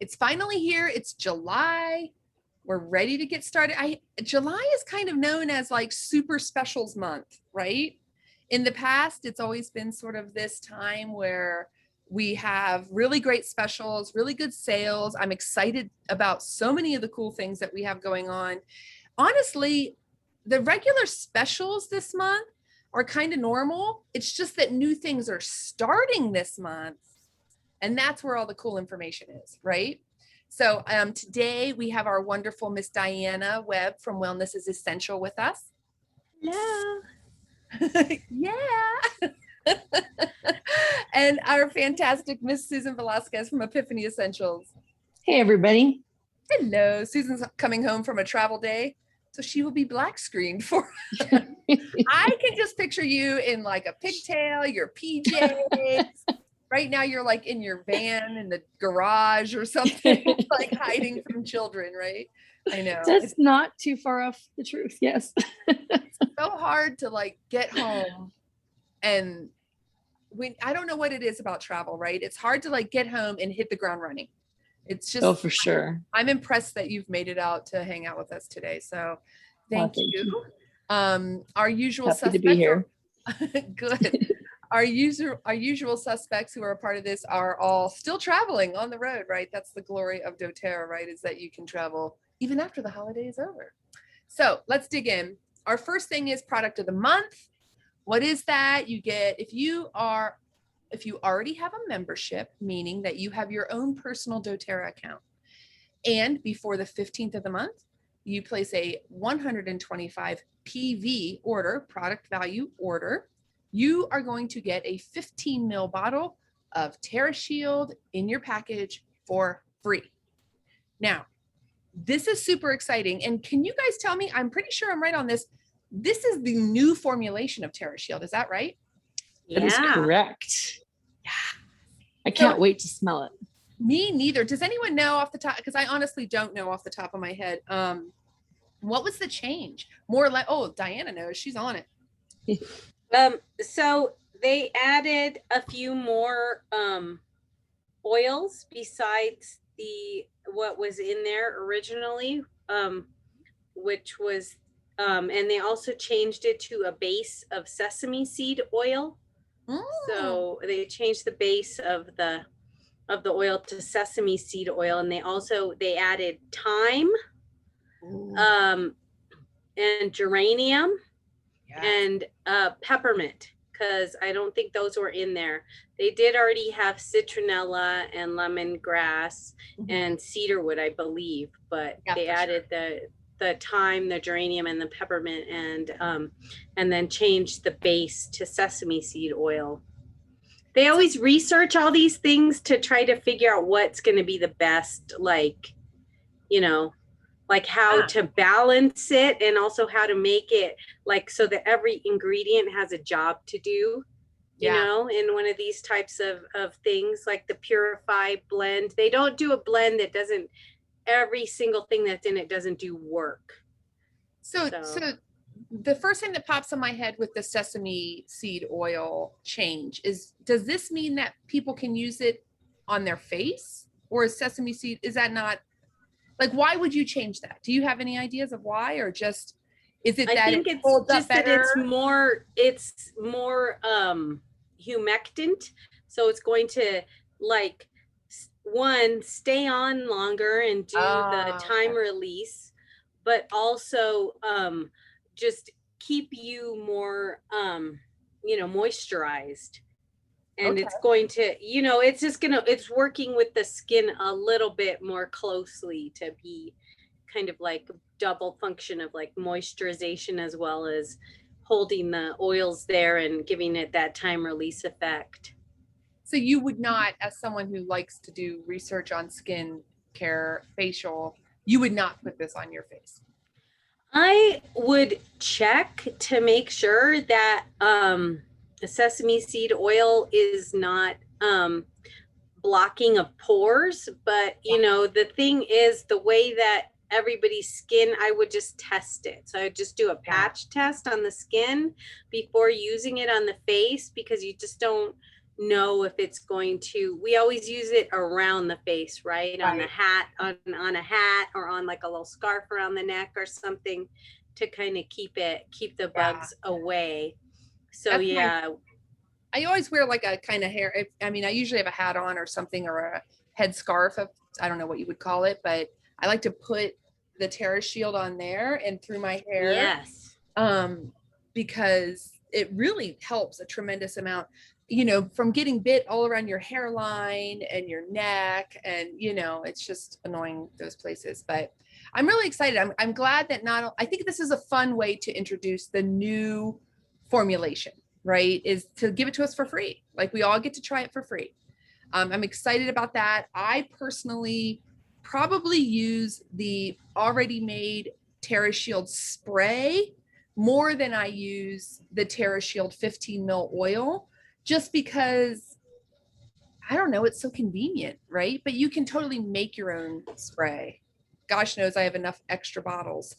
It's finally here. It's July. We're ready to get started. July is kind of known as like super specials month, right? In the past, it's always been sort of this time where we have really great specials, really good sales. I'm excited about so many of the cool things that we have going on. Honestly, the regular specials this month are kind of normal. It's just that new things are starting this month. And that's where all the cool information is, right? So today we have our wonderful Miss Diana Webb from Wellness is Essential with us. Hello. Yeah. And our fantastic Miss Susan Velazquez from EpiphanyESsentials. Hey, everybody. Hello. Susan's coming home from a travel day, so she will be black screened for us. I can just picture you in like a pigtail, your PJs. Right now you're like in your van in the garage or something, like hiding from children, right? I know. That's not too far off the truth. Yes. It's so hard to like get home, and I don't know what it is about travel, right? It's hard to like get home and hit the ground running. It's just, oh, for sure. I'm impressed that you've made it out to hang out with us today. So thank you. Our usual Happy suspects to be here. Good. Our usual suspects who are a part of this are all still traveling on the road, right? That's the glory of doTERRA, right? Is that you can travel even after the holiday is over. So let's dig in. Our first thing is product of the month. What is that? You get, if you already have a membership, meaning that you have your own personal doTERRA account, and before the 15th of the month, you place a 125 PV order, product value order, you are going to get a 15 ml bottle of Terra Shield in your package for free. Now, this is super exciting. And can you guys tell me, I'm pretty sure I'm right on this. This is the new formulation of Terra Shield. Is that right? That is correct. Yeah. I can't wait to smell it. Me neither. Does anyone know off the top? Because I honestly don't know off the top of my head. What was the change? More like, oh, Diana knows. She's on it. So they added a few more oils besides what was in there originally, which was and they also changed it to a base of sesame seed oil. So they changed the base of the oil to sesame seed oil, and they added thyme, and geranium, and peppermint, because I don't think those were in there. They did already have citronella and lemongrass and cedarwood, I believe, but they added the thyme, the geranium, and the peppermint, and then changed the base to sesame seed oil. They always research all these things to try to figure out what's going to be the best, like how to balance it, and also how to make it like so that every ingredient has a job to do, you know, in one of these types of things, like the Purify blend. They don't do a blend that doesn't, every single thing that's in it doesn't do work. So the first thing that pops in my head with the sesame seed oil change is, does this mean that people can use it on their face, or is sesame seed, is that not, like, why would you change that? Do you have any ideas of why, or just, is it that I think it it's just that it's more humectant. So it's going to like stay on longer and do the time release, but also just keep you more moisturized. And it's going to, it's working with the skin a little bit more closely to be kind of like double function of like moisturization, as well as holding the oils there and giving it that time release effect. So you would not, as someone who likes to do research on skin care, facial, you would not put this on your face? I would check to make sure that the sesame seed oil is not blocking of pores, but the thing is, the way that everybody's skin, I would just test it. So I would just do a patch test on the skin before using it on the face, because you just don't know if it's going to, we always use it around the face, right? On the hat, on a hat, or on like a little scarf around the neck or something, to kind of keep the bugs away. So that's I always wear like a kind of hair. I mean, I usually have a hat on or something, or a head scarf of, I don't know what you would call it, but I like to put the Terra Shield on there and through my hair. Yes. Because it really helps a tremendous amount, you know, from getting bit all around your hairline and your neck. And, you know, it's just annoying those places, but I'm really excited. I'm glad that I think this is a fun way to introduce the new formulation, right? Is to give it to us for free. Like we all get to try it for free. I'm excited about that. I personally probably use the already made Terra Shield spray more than I use the Terra Shield 15 ml oil, just because, I don't know, it's so convenient, right? But you can totally make your own spray. Gosh knows I have enough extra bottles.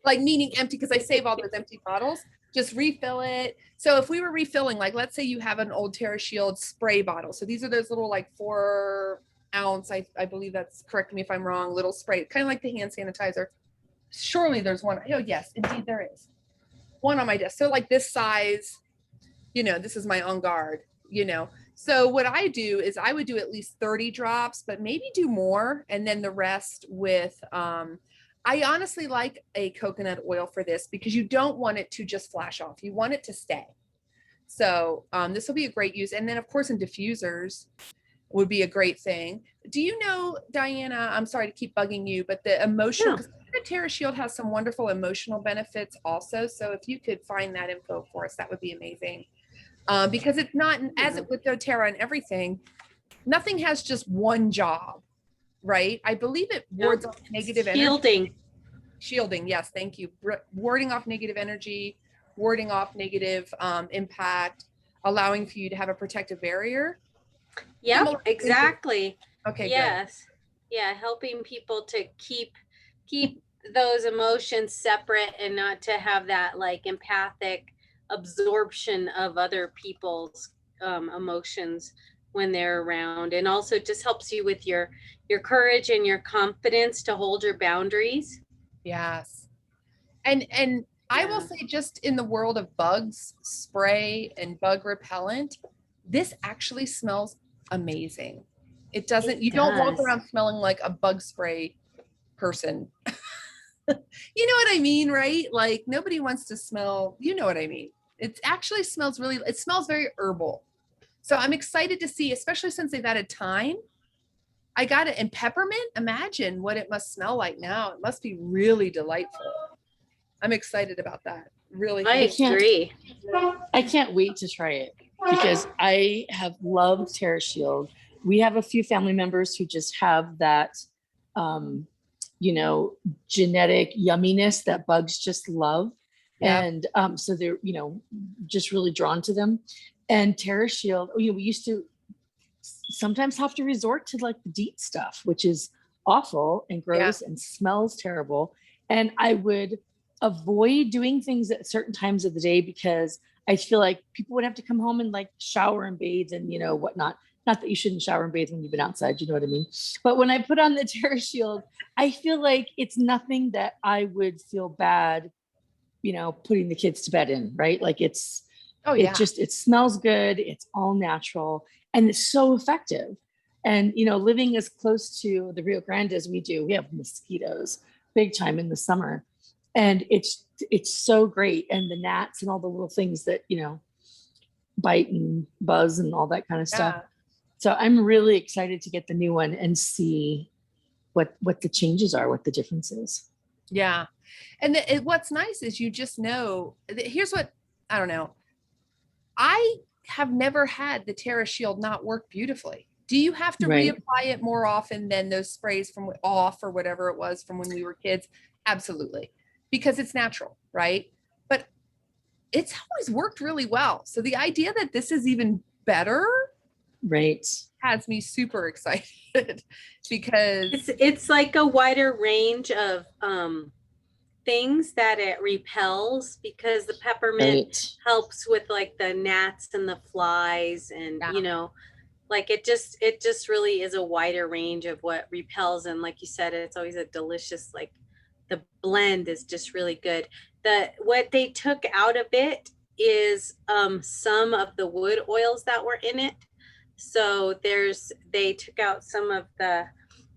Like meaning empty, because I save all those empty bottles. Just refill it. So if we were refilling, like let's say you have an old Terra Shield spray bottle. So these are those little like 4 ounce, I believe that's, correct me if I'm wrong, little spray, kind of like the hand sanitizer. Surely there's one. Oh yes, indeed there is one on my desk. So like this size, you know, this is my On Guard, you know. So what I do is I would do at least 30 drops, but maybe do more. And then the rest with, I honestly like a coconut oil for this because you don't want it to just flash off. You want it to stay. So this will be a great use. And then of course in diffusers would be a great thing. Do you know, Diana, I'm sorry to keep bugging you, but the emotional, because the Terra Shield has some wonderful emotional benefits also. So if you could find that info for us, that would be amazing. Because it's not, as it with doTERRA and everything, nothing has just one job, right? I believe it wards off negative energy. Shielding, yes, thank you. Warding off negative energy, warding off negative impact, allowing for you to have a protective barrier. Yep, exactly. Okay, yes. Good. Yeah, helping people to keep those emotions separate and not to have that like empathic absorption of other people's emotions when they're around. And also just helps you with your courage and your confidence to hold your boundaries. Yes. And I will say, just in the world of bugs spray and bug repellent, this actually smells amazing. It doesn't, you don't walk around smelling like a bug spray person. You know what I mean, right? Like nobody wants to smell, you know what I mean? It actually smells really, it smells very herbal. So I'm excited to see, especially since they've added thyme. I got it in peppermint. Imagine what it must smell like now. It must be really delightful. I'm excited about that. Really. I agree. I can't wait to try it because I have loved Terra Shield. We have a few family members who just have that, you know, genetic yumminess that bugs just love. Yep. And so they're, you know, just really drawn to them. And Terra Shield, you know, we used to sometimes have to resort to like the DEET stuff, which is awful and gross and smells terrible. And I would avoid doing things at certain times of the day because I feel like people would have to come home and like shower and bathe and, you know, whatnot. Not that you shouldn't shower and bathe when you've been outside, you know what I mean? But when I put on the Terra Shield, I feel like it's nothing that I would feel bad, you know, putting the kids to bed in, right? Like it's, it smells good. It's all natural and it's so effective. And, you know, living as close to the Rio Grande as we do, we have mosquitoes big time in the summer. And it's so great. And the gnats and all the little things that, you know, bite and buzz and all that kind of stuff. So I'm really excited to get the new one and see what the changes are, what the difference is. Yeah. And what's nice is you just know, here's what, I don't know. I have never had the Terra Shield not work beautifully. Do you have to reapply it more often than those sprays from off or whatever it was from when we were kids? Absolutely. Because it's natural, right? But it's always worked really well. So the idea that this is even better has me super excited because it's like a wider range of things that it repels, because the peppermint Right. helps with like the gnats and the flies, and Yeah. you know, like it just really is a wider range of what repels. And like you said, it's always a delicious, like the blend is just really good. What they took out of it is some of the wood oils that were in it. So they took out some of the,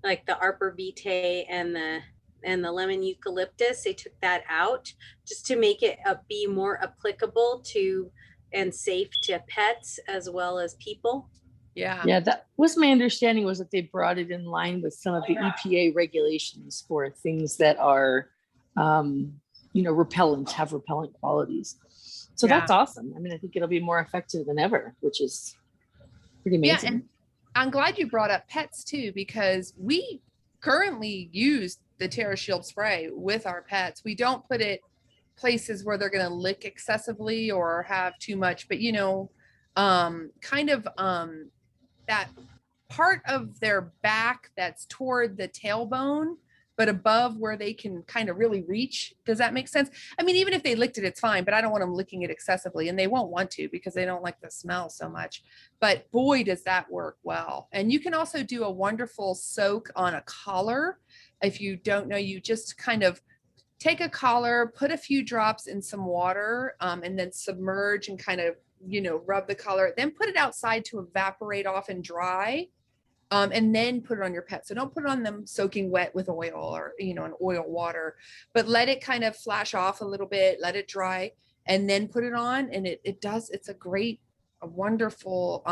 like the arbor vitae and the lemon eucalyptus. They took that out just to make it be more applicable to and safe to pets as well as people. Yeah. Yeah, that was my understanding, was that they brought it in line with some of the EPA regulations for things that are, you know, repellent, have repellent qualities. So Yeah. that's awesome. I mean, I think it'll be more effective than ever, which is pretty amazing. Yeah, and I'm glad you brought up pets too, because we currently use the Terra Shield spray with our pets. We don't put it places where they're going to lick excessively or have too much, but you know, that part of their back that's toward the tailbone, but above where they can kind of really reach. Does that make sense? I mean, even if they licked it, it's fine, but I don't want them licking it excessively, and they won't want to because they don't like the smell so much. But boy, does that work well. And you can also do a wonderful soak on a collar. If you don't know, you just kind of take a collar, put a few drops in some water, and then submerge and kind of, you know, rub the collar, then put it outside to evaporate off and dry. And then put it on your pet. So don't put it on them soaking wet with oil or, you know, an oil water, but let it kind of flash off a little bit, let it dry, and then put it on. And it's a wonderful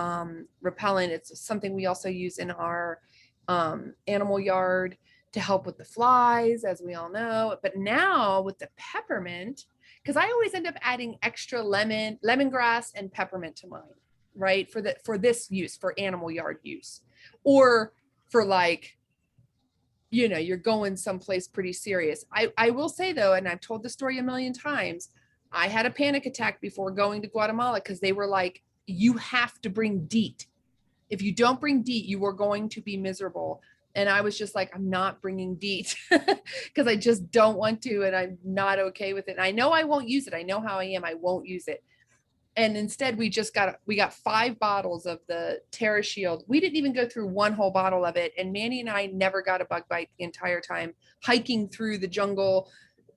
repellent. It's something we also use in our animal yard to help with the flies, as we all know. But now with the peppermint, because I always end up adding extra lemongrass and peppermint to mine, right? For this use, for animal yard use, or for like, you know, you're going someplace pretty serious. I will say though, and I've told the story a million times, I had a panic attack before going to Guatemala because they were like, you have to bring DEET. If you don't bring DEET, you are going to be miserable. And I was just like, I'm not bringing DEET because I just don't want to, and I'm not okay with it. And I know I won't use it. I know how I am. I won't use it. And instead we got 5 bottles of the Terra Shield. We didn't even go through one whole bottle of it. And Manny and I never got a bug bite the entire time, hiking through the jungle,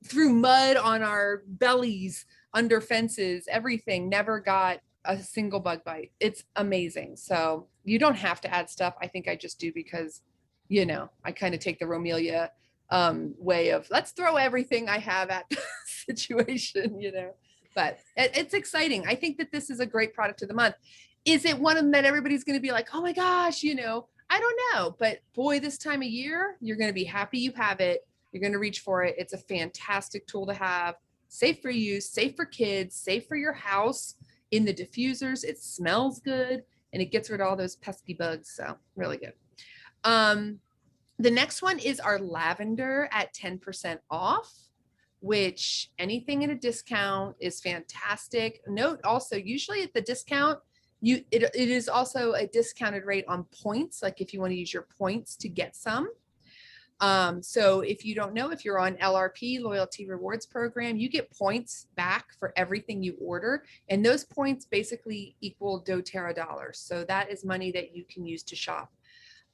through mud on our bellies, under fences, everything, never got a single bug bite. It's amazing. So you don't have to add stuff. I think I just do because, you know, I kind of take the Romelia way of let's throw everything I have at the situation, you know. But it's exciting. I think that this is a great product of the month. Is it one of them that everybody's going to be like, oh my gosh, you know, I don't know. But boy, this time of year, you're going to be happy you have it. You're going to reach for it. It's a fantastic tool to have. Safe for use, safe for kids, safe for your house. In the diffusers, it smells good, and it gets rid of all those pesky bugs. So really good. The next one is our lavender at 10% off, which anything at a discount is fantastic. Note also, usually at the discount, it is also a discounted rate on points, like if you want to use your points to get some. So if you don't know, if you're on LRP, Loyalty Rewards Program, you get points back for everything you order. And those points basically equal doTERRA dollars. So that is money that you can use to shop.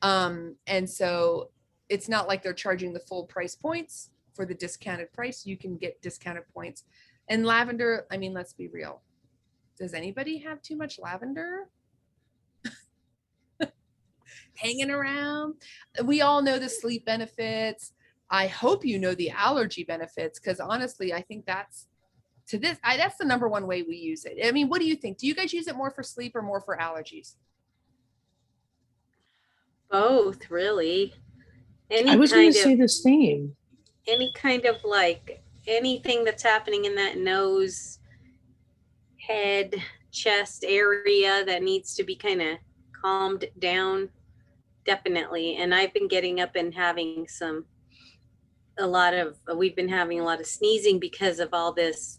And so it's not like they're charging the full price points for the discounted price. You can get discounted points. And lavender, I mean, let's be real. Does anybody have too much lavender hanging around? We all know the sleep benefits. I hope you know the allergy benefits, because honestly, I think that's the number one way we use it. I mean, what do you think? Do you guys use it more for sleep or more for allergies? Both, really. I was going to say the same. Any kind of like anything that's happening in that nose, head, chest area that needs to be kind of calmed down, definitely. And I've been getting up and having we've been having a lot of sneezing because of all this,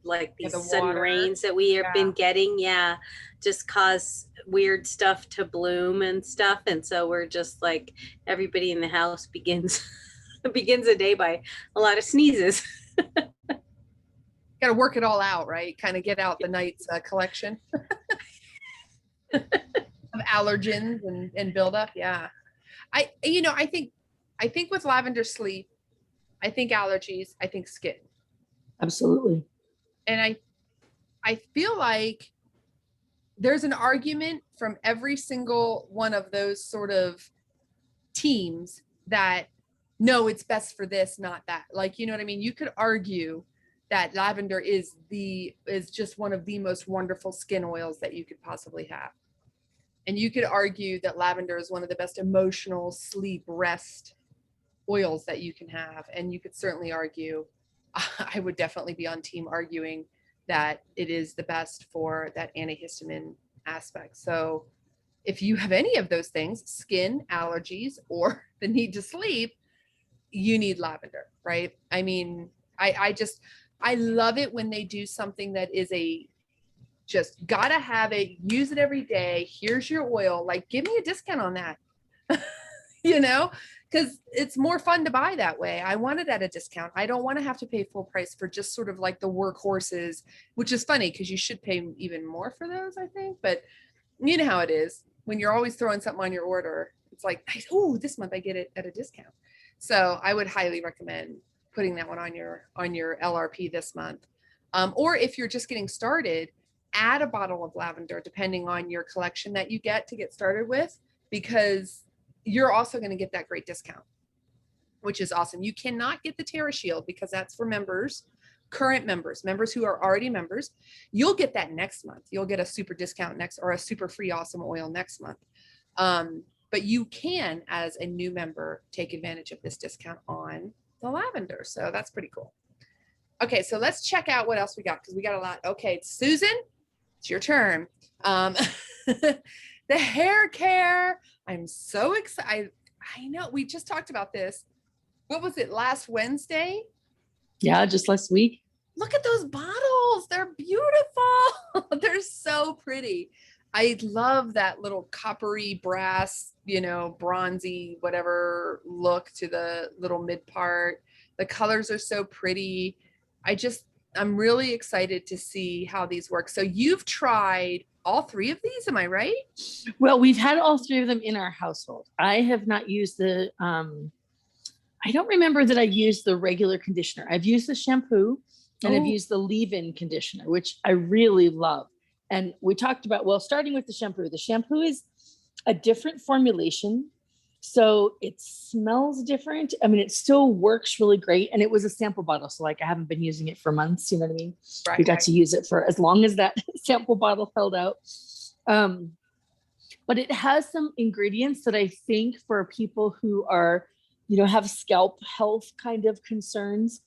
like these sudden rains that we have been getting. Yeah, just cause weird stuff to bloom and stuff. And so we're just like, everybody in the house begins a day by a lot of sneezes. Got to work it all out, right? Kind of get out the night's collection of allergens and buildup. Yeah. I think with lavender sleep, I think allergies, I think skin. Absolutely. And I feel like there's an argument from every single one of those sort of teams that no, it's best for this, not that. Like, you know what I mean? You could argue that lavender is just one of the most wonderful skin oils that you could possibly have. And you could argue that lavender is one of the best emotional sleep rest oils that you can have. And you could certainly argue, I would definitely be on team arguing that it is the best for that antihistamine aspect. So if you have any of those things, skin, allergies, or the need to sleep, you need lavender, right? I mean, I love it when they do something that is just gotta have it, use it every day. Here's your oil. Like, give me a discount on that, you know, because it's more fun to buy that way. I want it at a discount. I don't want to have to pay full price for just sort of like the workhorses, which is funny because you should pay even more for those, I think. But you know how it is when you're always throwing something on your order. It's like, oh, this month I get it at a discount. So I would highly recommend putting that one on your LRP this month. Or if you're just getting started, add a bottle of lavender depending on your collection that you get to get started with, because you're also going to get that great discount, which is awesome. You cannot get the Terra Shield because that's for members, current members who are already members. You'll get that next month. You'll get a super discount next, or a super free awesome oil next month. But you can, as a new member, take advantage of this discount on the lavender. So that's pretty cool. Okay, so let's check out what else we got, because we got a lot. Okay, Susan, it's your turn. The hair care. I'm so excited. I know we just talked about this. What was it, last Wednesday? Yeah, just last week. Look at those bottles. They're beautiful. They're so pretty. I love that little coppery brass, you know, bronzy, whatever look to the little mid part. The colors are so pretty. I'm really excited to see how these work. So you've tried all three of these, am I right? Well, we've had all three of them in our household. I have not used the, I don't remember that I used the regular conditioner. I've used the shampoo and I've used the leave-in conditioner, which I really love. And we talked about, well, starting with the shampoo is a different formulation. So it smells different. I mean, it still works really great. And it was a sample bottle. So like, I haven't been using it for months, you know what I mean? Right, we got to use it for as long as that sample bottle held out. But it has some ingredients that I think for people who are, you know, have scalp health kind of concerns,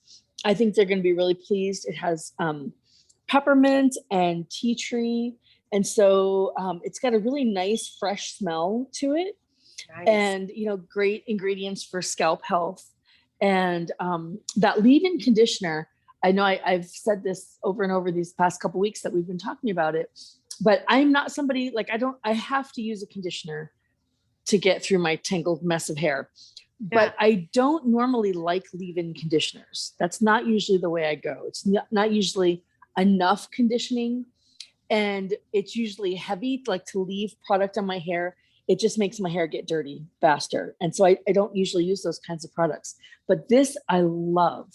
I think they're going to be really pleased. It has peppermint and tea tree. And so it's got a really nice, fresh smell to it. Nice. And, you know, great ingredients for scalp health. And that leave-in conditioner, I know I've said this over and over these past couple of weeks that we've been talking about it, but I'm not somebody like, I have to use a conditioner to get through my tangled mess of hair. Yeah. But I don't normally like leave-in conditioners. That's not usually the way I go. It's not usually enough conditioning, and it's usually heavy, like to leave product on my hair. It just makes my hair get dirty faster. And so I don't usually use those kinds of products, but this I love.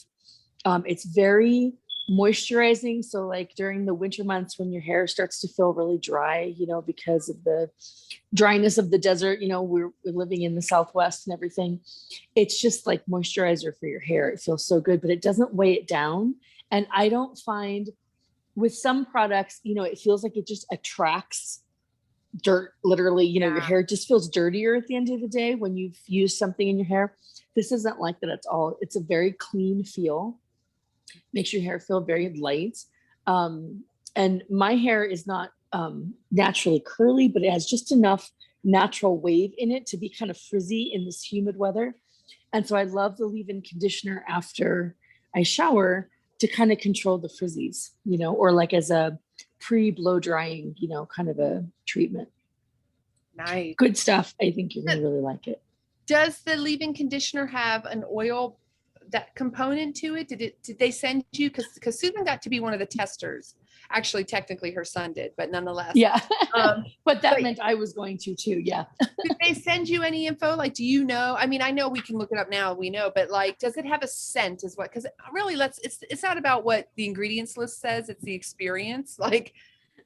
It's very moisturizing. So like during the winter months when your hair starts to feel really dry, you know, because of the dryness of the desert, you know, we're living in the Southwest and everything. It's just like moisturizer for your hair. It feels so good, but it doesn't weigh it down. And I don't find with some products, you know, it feels like it just attracts dirt, literally, you know, your hair just feels dirtier at the end of the day when you've used something in your hair. This isn't like that at all. It's a very clean feel, makes your hair feel very light. And my hair is not naturally curly, but it has just enough natural wave in it to be kind of frizzy in this humid weather. And so I love the leave-in conditioner after I shower to kind of control the frizzies, you know, or like as a pre-blow drying, you know, kind of a treatment. Nice. Good stuff. I think you're going to really like it. Does the leave-in conditioner have an oil that component to it? Did they send you, because Susan got to be one of the testers. Actually, technically her son did, but nonetheless. Yeah. But that meant I was going to too. Yeah. Did they send you any info? Like, do you know? I mean, I know we can look it up now, we know, but like, does it have a scent is what, because really it's not about what the ingredients list says, it's the experience. Like,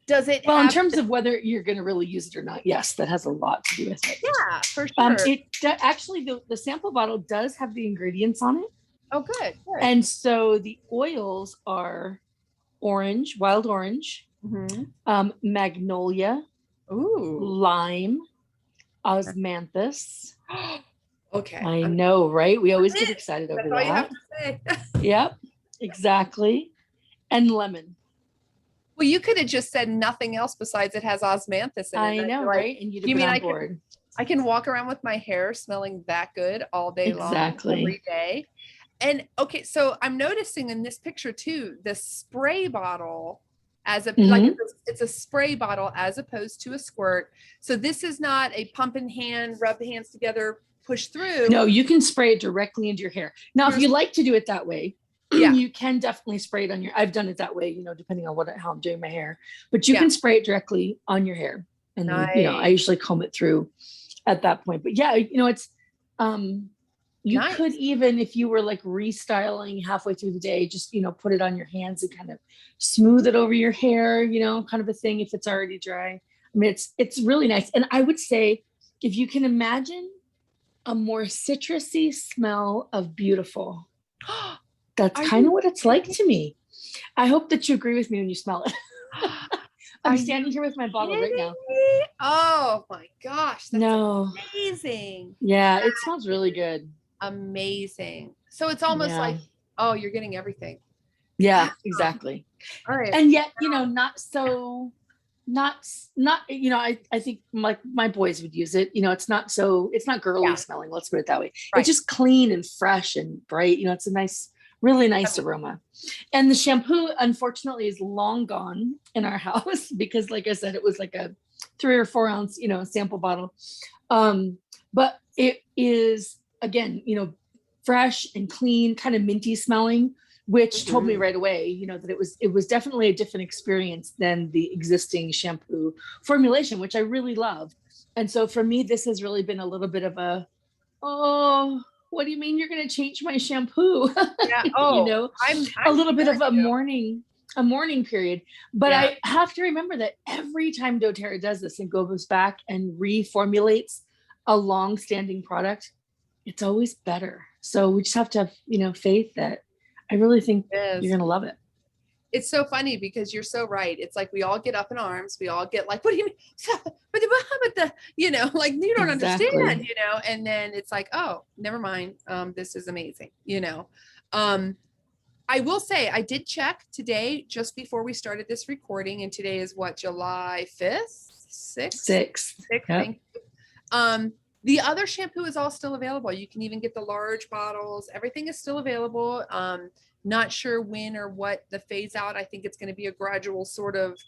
does it in terms of whether you're going to really use it or not, yes, that has a lot to do with it. Yeah, for sure. Actually, the sample bottle does have the ingredients on it. Oh, good. And so the oils are orange, wild orange, magnolia, lime, osmanthus. Okay. I know, right? We always get excited over That's all that. you have to say. Yep, exactly. And lemon. Well, you could have just said nothing else besides it has osmanthus in it. I know, right? And you'd have been on board. I can walk around with my hair smelling that good all day long, every day. And okay, so I'm noticing in this picture too, the spray bottle as a like it's a spray bottle as opposed to a squirt. So this is not a pump in hand, rub the hands together, push through. No, you can spray it directly into your hair. Now, if you like to do it that way, you can definitely spray it on your, I've done it that way, you know, depending on how I'm doing my hair, but you can spray it directly on your hair. And then, you know, I usually comb it through at that point. But yeah, you know, it's, you could even, if you were like restyling halfway through the day, just, you know, put it on your hands and kind of smooth it over your hair, you know, kind of a thing if it's already dry. I mean, it's really nice. And I would say, if you can imagine a more citrusy smell of beautiful, that's kind of what it's like to me. I hope that you agree with me when you smell it. I'm standing here with my bottle right now. Oh my gosh. That's amazing. Yeah, it smells really good. Amazing. So it's almost like, oh, you're getting everything. Yeah, exactly. All right. And yet, you know, not, you know, I think my boys would use it. You know, it's not girly smelling. Let's put it that way. Right. It's just clean and fresh and bright. You know, it's a nice, really nice aroma. And the shampoo, unfortunately, is long gone in our house because, like I said, it was like a 3 or 4 ounce, you know, sample bottle. But it is, again, you know, fresh and clean, kind of minty smelling, which told me right away, you know, that it was definitely a different experience than the existing shampoo formulation, which I really love. And so for me, this has really been a little bit of a, oh, what do you mean you're going to change my shampoo? Yeah. Oh, you know, I'm a little bit of a mourning period. But I have to remember that every time doTERRA does this and goes back and reformulates a long-standing product, it's always better. So we just have to have, you know, faith that I really think you're going to love it. It's so funny because you're so right. It's like we all get up in arms. We all get like, what do you mean? But you know, like you don't understand, you know, and then it's like, oh, never mind. This is amazing, you know. I will say I did check today just before we started this recording, and today is what, July 5th, 6th? Yep. Thank you. The other shampoo is all still available. You can even get the large bottles. Everything is still available. Not sure when or what the phase out. I think it's going to be a gradual sort of,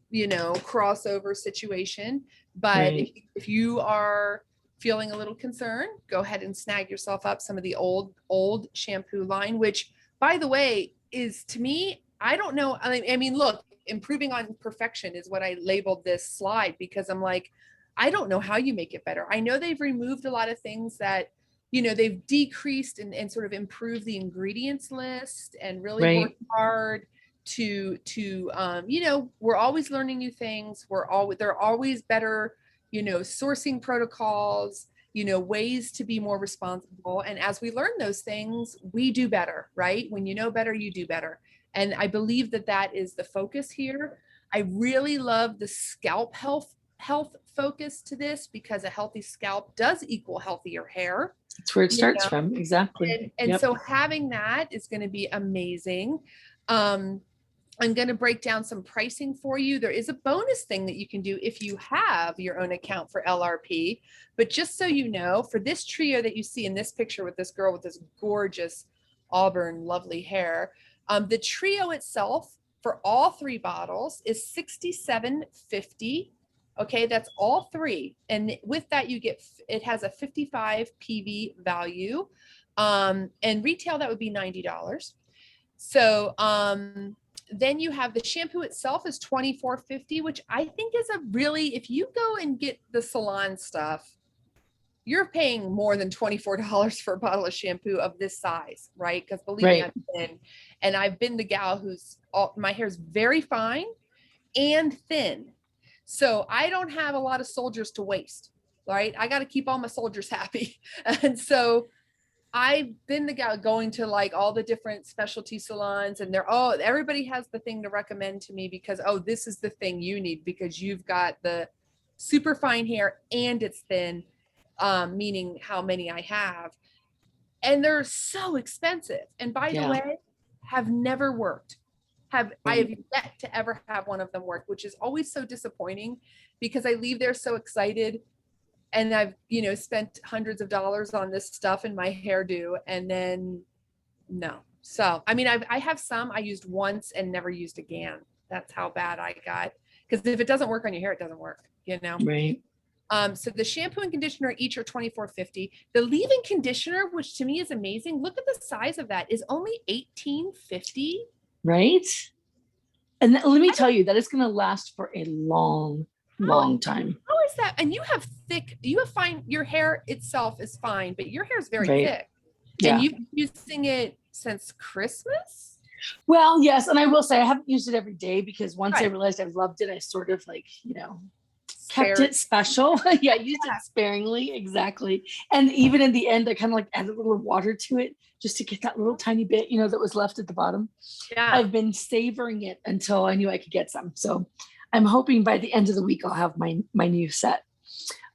you know, crossover situation. But if you are feeling a little concerned, go ahead and snag yourself up some of the old shampoo line, which, by the way, is, to me, I don't know. I mean, look, improving on perfection is what I labeled this slide, because I'm like, I don't know how you make it better. I know they've removed a lot of things that, you know, they've decreased and sort of improved the ingredients list and really worked hard to you know, we're always learning new things. There are always better, you know, sourcing protocols, you know, ways to be more responsible. And as we learn those things, we do better, right? When you know better, you do better. And I believe that is the focus here. I really love the scalp health focus to this, because a healthy scalp does equal healthier hair. That's where it starts from. Exactly. And so having that is going to be amazing. I'm going to break down some pricing for you. There is a bonus thing that you can do if you have your own account for LRP. But just so you know, for this trio that you see in this picture with this girl with this gorgeous auburn, lovely hair, the trio itself for all 3 bottles is $67.50. Okay, that's all 3. And with that, you get, it has a 55 PV value. And retail, that would be $90. So then you have the shampoo itself is $24.50, which I think is a really, if you go and get the salon stuff, you're paying more than $24 for a bottle of shampoo of this size, right? Because believe me, I've been the gal my hair's very fine and thin. So I don't have a lot of soldiers to waste, right? I got to keep all my soldiers happy. And so I've been the gal going to like all the different specialty salons, and everybody has the thing to recommend to me because, this is the thing you need because you've got the super fine hair and it's thin, meaning how many I have. And they're so expensive. And by the way, have never worked. I have yet to ever have one of them work, which is always so disappointing because I leave there so excited. And I've, spent hundreds of dollars on this stuff in my hairdo, and then no. So, I mean, I have some I used once and never used again. That's how bad I got. Because if it doesn't work on your hair, it doesn't work, Right. So the shampoo and conditioner each are $24.50. The leave-in conditioner, which to me is amazing. Look at the size of that, is only $18.50. Right. And let me tell you, that is going to last for a long time. How is that? And you have fine, your hair itself is fine, but your hair is very thick. Yeah. And you've been using it since Christmas? Well, yes. And I will say I haven't used it every day because once I realized I loved it, I sort of kept it special. Used it sparingly. Exactly. And even in the end, I kind of added a little water to it just to get that little tiny bit, that was left at the bottom. Yeah. I've been savoring it until I knew I could get some. So I'm hoping by the end of the week, I'll have my new set,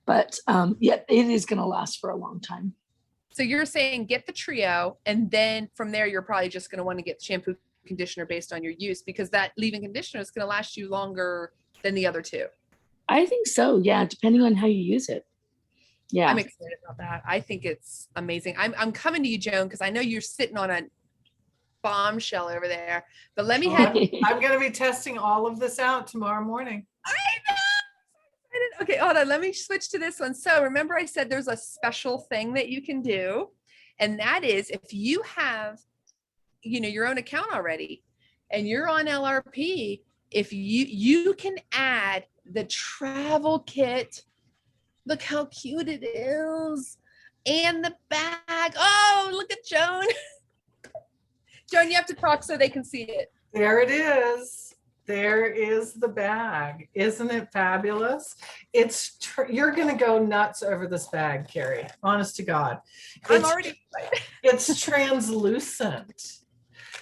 but it is going to last for a long time. So you're saying get the trio, and then from there, you're probably just going to want to get shampoo, conditioner based on your use, because that leave-in conditioner is going to last you longer than the other two. I think so. Yeah. Depending on how you use it. Yeah. I'm excited about that. I think it's amazing. I'm coming to you, Joan, because I know you're sitting on a bombshell over there, but let me I'm going to be testing all of this out tomorrow morning. I know. Okay, hold on. Let me switch to this one. So remember I said there's a special thing that you can do, and that is if you have, your own account already and you're on LRP, if you can add the travel kit. Look how cute it is. And the bag. Oh, look at Joan. Joan, you have to talk so they can see it. There it is. There is the bag. Isn't it fabulous? You're going to go nuts over this bag, Kari. Honest to God. I'm already excited. It's translucent.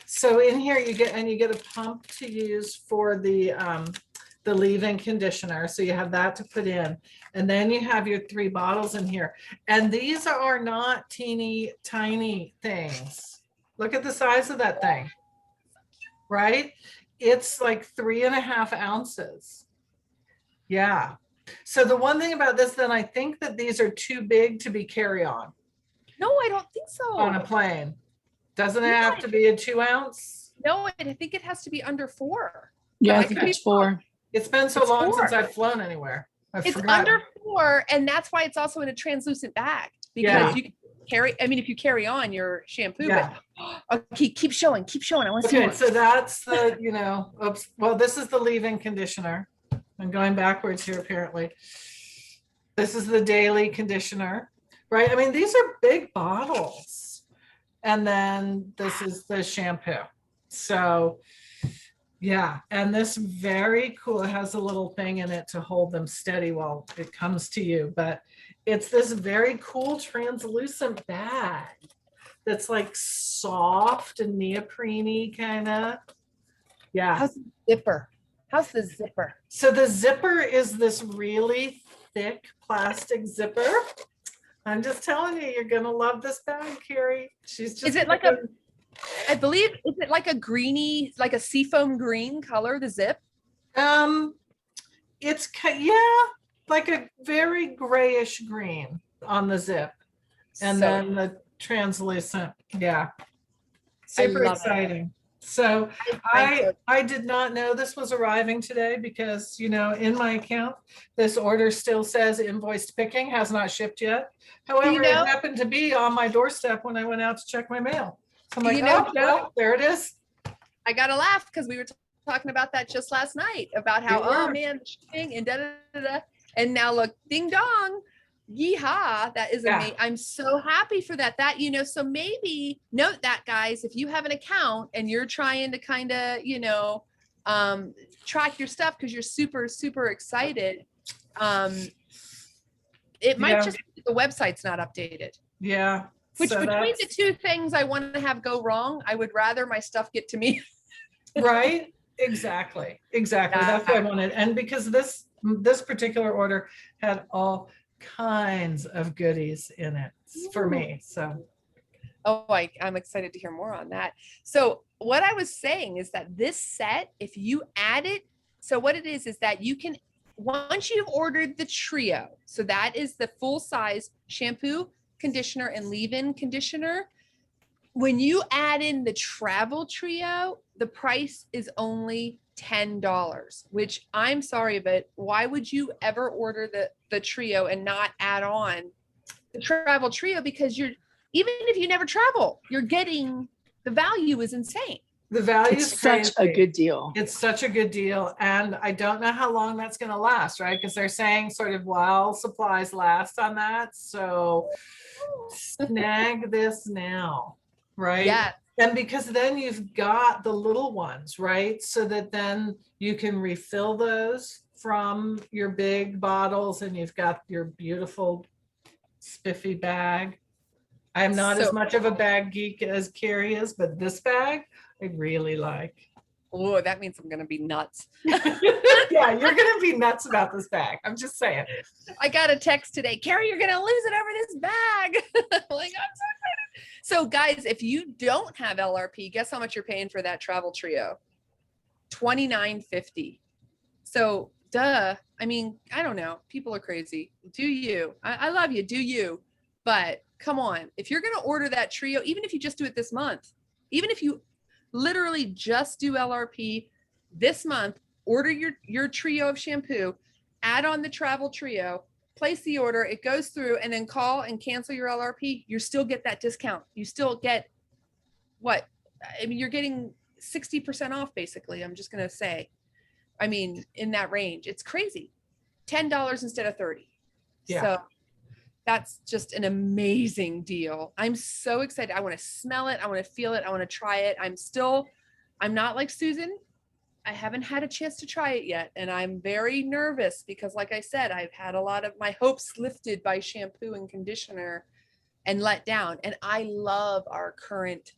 So in here you get a pump to use for the leave-in conditioner. So you have that to put in. And then you have your 3 bottles in here. And these are not teeny tiny things. Look at the size of that thing, right? It's like 3.5 ounces. Yeah. So the one thing about this, then I think that these are too big to be carry-on. No, I don't think so. On a plane. Doesn't it have to be a 2 ounce? No, I think it has to be under 4. Yeah, I think it's 4. It's been so long since I've flown anywhere. It's under 4, and that's why it's also in a translucent bag, because you can carry. I mean, if you carry on your shampoo, but okay, keep showing. I want to see more. So that's the oops. Well, this is the leave-in conditioner. I'm going backwards here. Apparently, this is the daily conditioner, right? I mean, these are big bottles, and then this is the shampoo. So. Yeah, and this very cool, it has a little thing in it to hold them steady while it comes to you, but it's this very cool translucent bag that's like soft and neoprene-y kind of. Yeah. How's the zipper? So the zipper is this really thick plastic zipper. I'm just telling you, you're going to love this bag, Kari. She's just. Is it like I believe, is it like a greeny, like a seafoam green color, the zip? It's, like a very grayish green on the zip. And then the translucent. Yeah. Super exciting. So I'm so- I did not know this was arriving today because, you know, in my account, this order still says invoiced picking, has not shipped yet. However, know- it happened to be on my doorstep when I went out to check my mail. So I'm like, You know, oh, well, there it is. I got to laugh because we were talking about that just last night about how, We oh were. man, shipping and da da da da. And now look, ding dong, yeehaw. That is Yeah. amazing. I'm so happy for that. That, you know, so maybe note that, guys, if you have an account and you're trying to kind of, you know, track your stuff because you're super, super excited. It might Yeah. just be the website's not updated. Yeah. Which So between the that's- two things I want to have go wrong, I would rather my stuff get to me. Right? Exactly. Exactly. That's what I wanted. And because this particular order had all kinds of goodies in it for me. So Oh, I'm excited to hear more on that. So what I was saying is that this set, if you add it, so what it is that you can, once you've ordered the trio, so that is the full size shampoo, conditioner, and leave-in conditioner. When you add in the travel trio, the price is only $10, which I'm sorry, but why would you ever order the trio and not add on the travel trio? Because you're, even if you never travel, you're getting, the value is insane. the value It's is such a crazy. good deal. It's such a good deal. And I don't know how long that's going to last, right? Because they're saying sort of while supplies last on that. So snag this now, right? Yeah. And because then you've got the little ones, right? So that then you can refill those from your big bottles and you've got your beautiful spiffy bag. I'm not as So- much of a bag geek as Kari is, but this bag I really like. Oh, that means I'm going to be nuts. Yeah, you're gonna be nuts about this bag. I'm just saying. I got a text today, Kari, you're going to lose it over this bag. I'm like, I'm so excited. So guys, if you don't have LRP, guess how much you're paying for that travel trio? $29.50. So duh. I mean, I don't know. People are crazy. Do you? I love you. Do you? But come on. If you're going to order that trio, even if you just do it this month, even if you literally just do LRP this month, order your trio of shampoo, add on the travel trio, place the order, it goes through, and then call and cancel your LRP, you still get that discount. You still get what? I mean, you're getting 60% off basically. I'm just going to say, I mean, in that range, it's crazy. $10 instead of $30. Yeah. So that's just an amazing deal. I'm so excited. I want to smell it. I want to feel it. I want to try it. I'm not like Susan. I haven't had a chance to try it yet. And I'm very nervous because like I said, I've had a lot of my hopes lifted by shampoo and conditioner and let down. And I love our current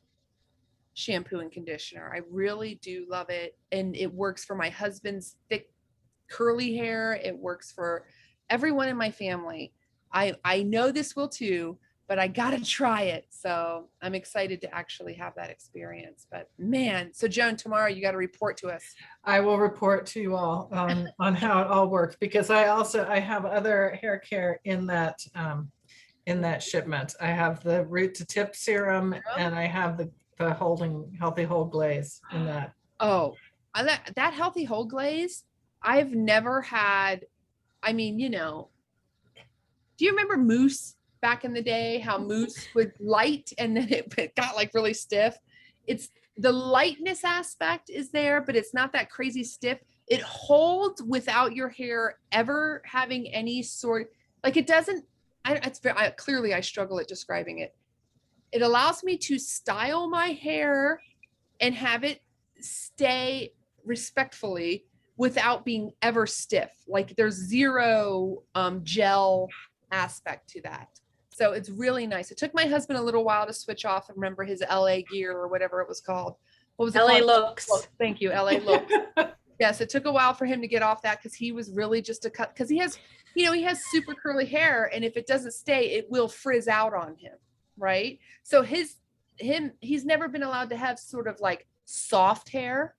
shampoo and conditioner. I really do love it. And it works for my husband's thick, curly hair. It works for everyone in my family. I know this will too, but I got to try it. So I'm excited to actually have that experience. But man, so Joan, tomorrow you got to report to us. I will report to you all on how it all works because I have other hair care in that shipment. I have the root to tip serum and I have the holding healthy whole glaze in that. Oh, that healthy whole glaze, I've never had. I mean, you know, do you remember mousse back in the day? How mousse would light and then it got like really stiff. It's the lightness aspect is there, but it's not that crazy stiff. It holds without your hair ever having any sort, like it doesn't. Clearly I struggle at describing it. It allows me to style my hair and have it stay respectfully without being ever stiff. Like there's zero gel aspect to that. So it's really nice. It took my husband a little while to switch off and remember his LA gear or whatever it was called. What was it LA called? Looks. Oh, thank you, LA Looks. Yes, it took a while for him to get off that because he was really just a cut because he has, you know, he has super curly hair and if it doesn't stay, it will frizz out on him, right? So he's never been allowed to have sort of like soft hair.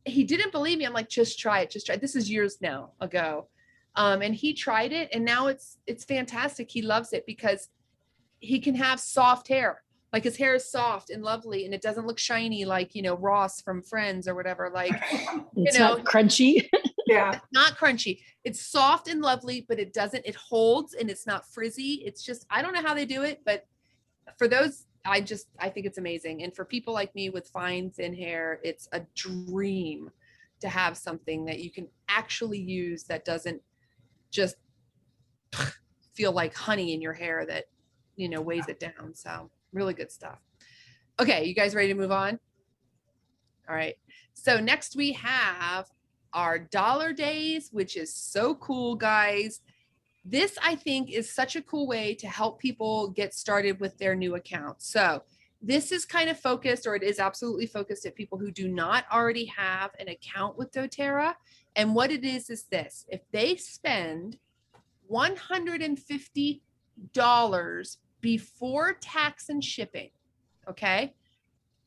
He didn't believe me. I'm like, just try it. This is years now ago. And he tried it and now it's fantastic. He loves it because he can have soft hair. Like his hair is soft and lovely and it doesn't look shiny like, you know, Ross from Friends or whatever. Like, It's not crunchy. Yeah. not crunchy. It's soft and lovely, but it holds and it's not frizzy. It's just, I don't know how they do it, but for those, I think it's amazing. And for people like me with fine, thin hair, it's a dream to have something that you can actually use that doesn't just feel like honey in your hair that, you know, weighs it down. So really good stuff. Okay, you guys ready to move on? All right. So next we have our dollar days, which is so cool, guys. This, I think, is such a cool way to help people get started with their new account. So this is kind of focused, or it is absolutely focused at people who do not already have an account with doTERRA. And what it is this: if they spend $150 before tax and shipping, okay?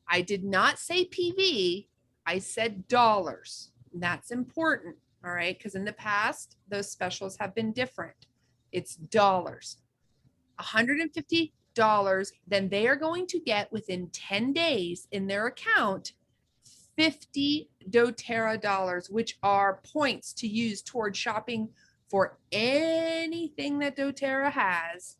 I did not say PV, I said dollars. And that's important, all right? Because in the past, those specials have been different. It's dollars. $150, then they are going to get within 10 days in their account 50 doTERRA dollars, which are points to use toward shopping for anything that doTERRA has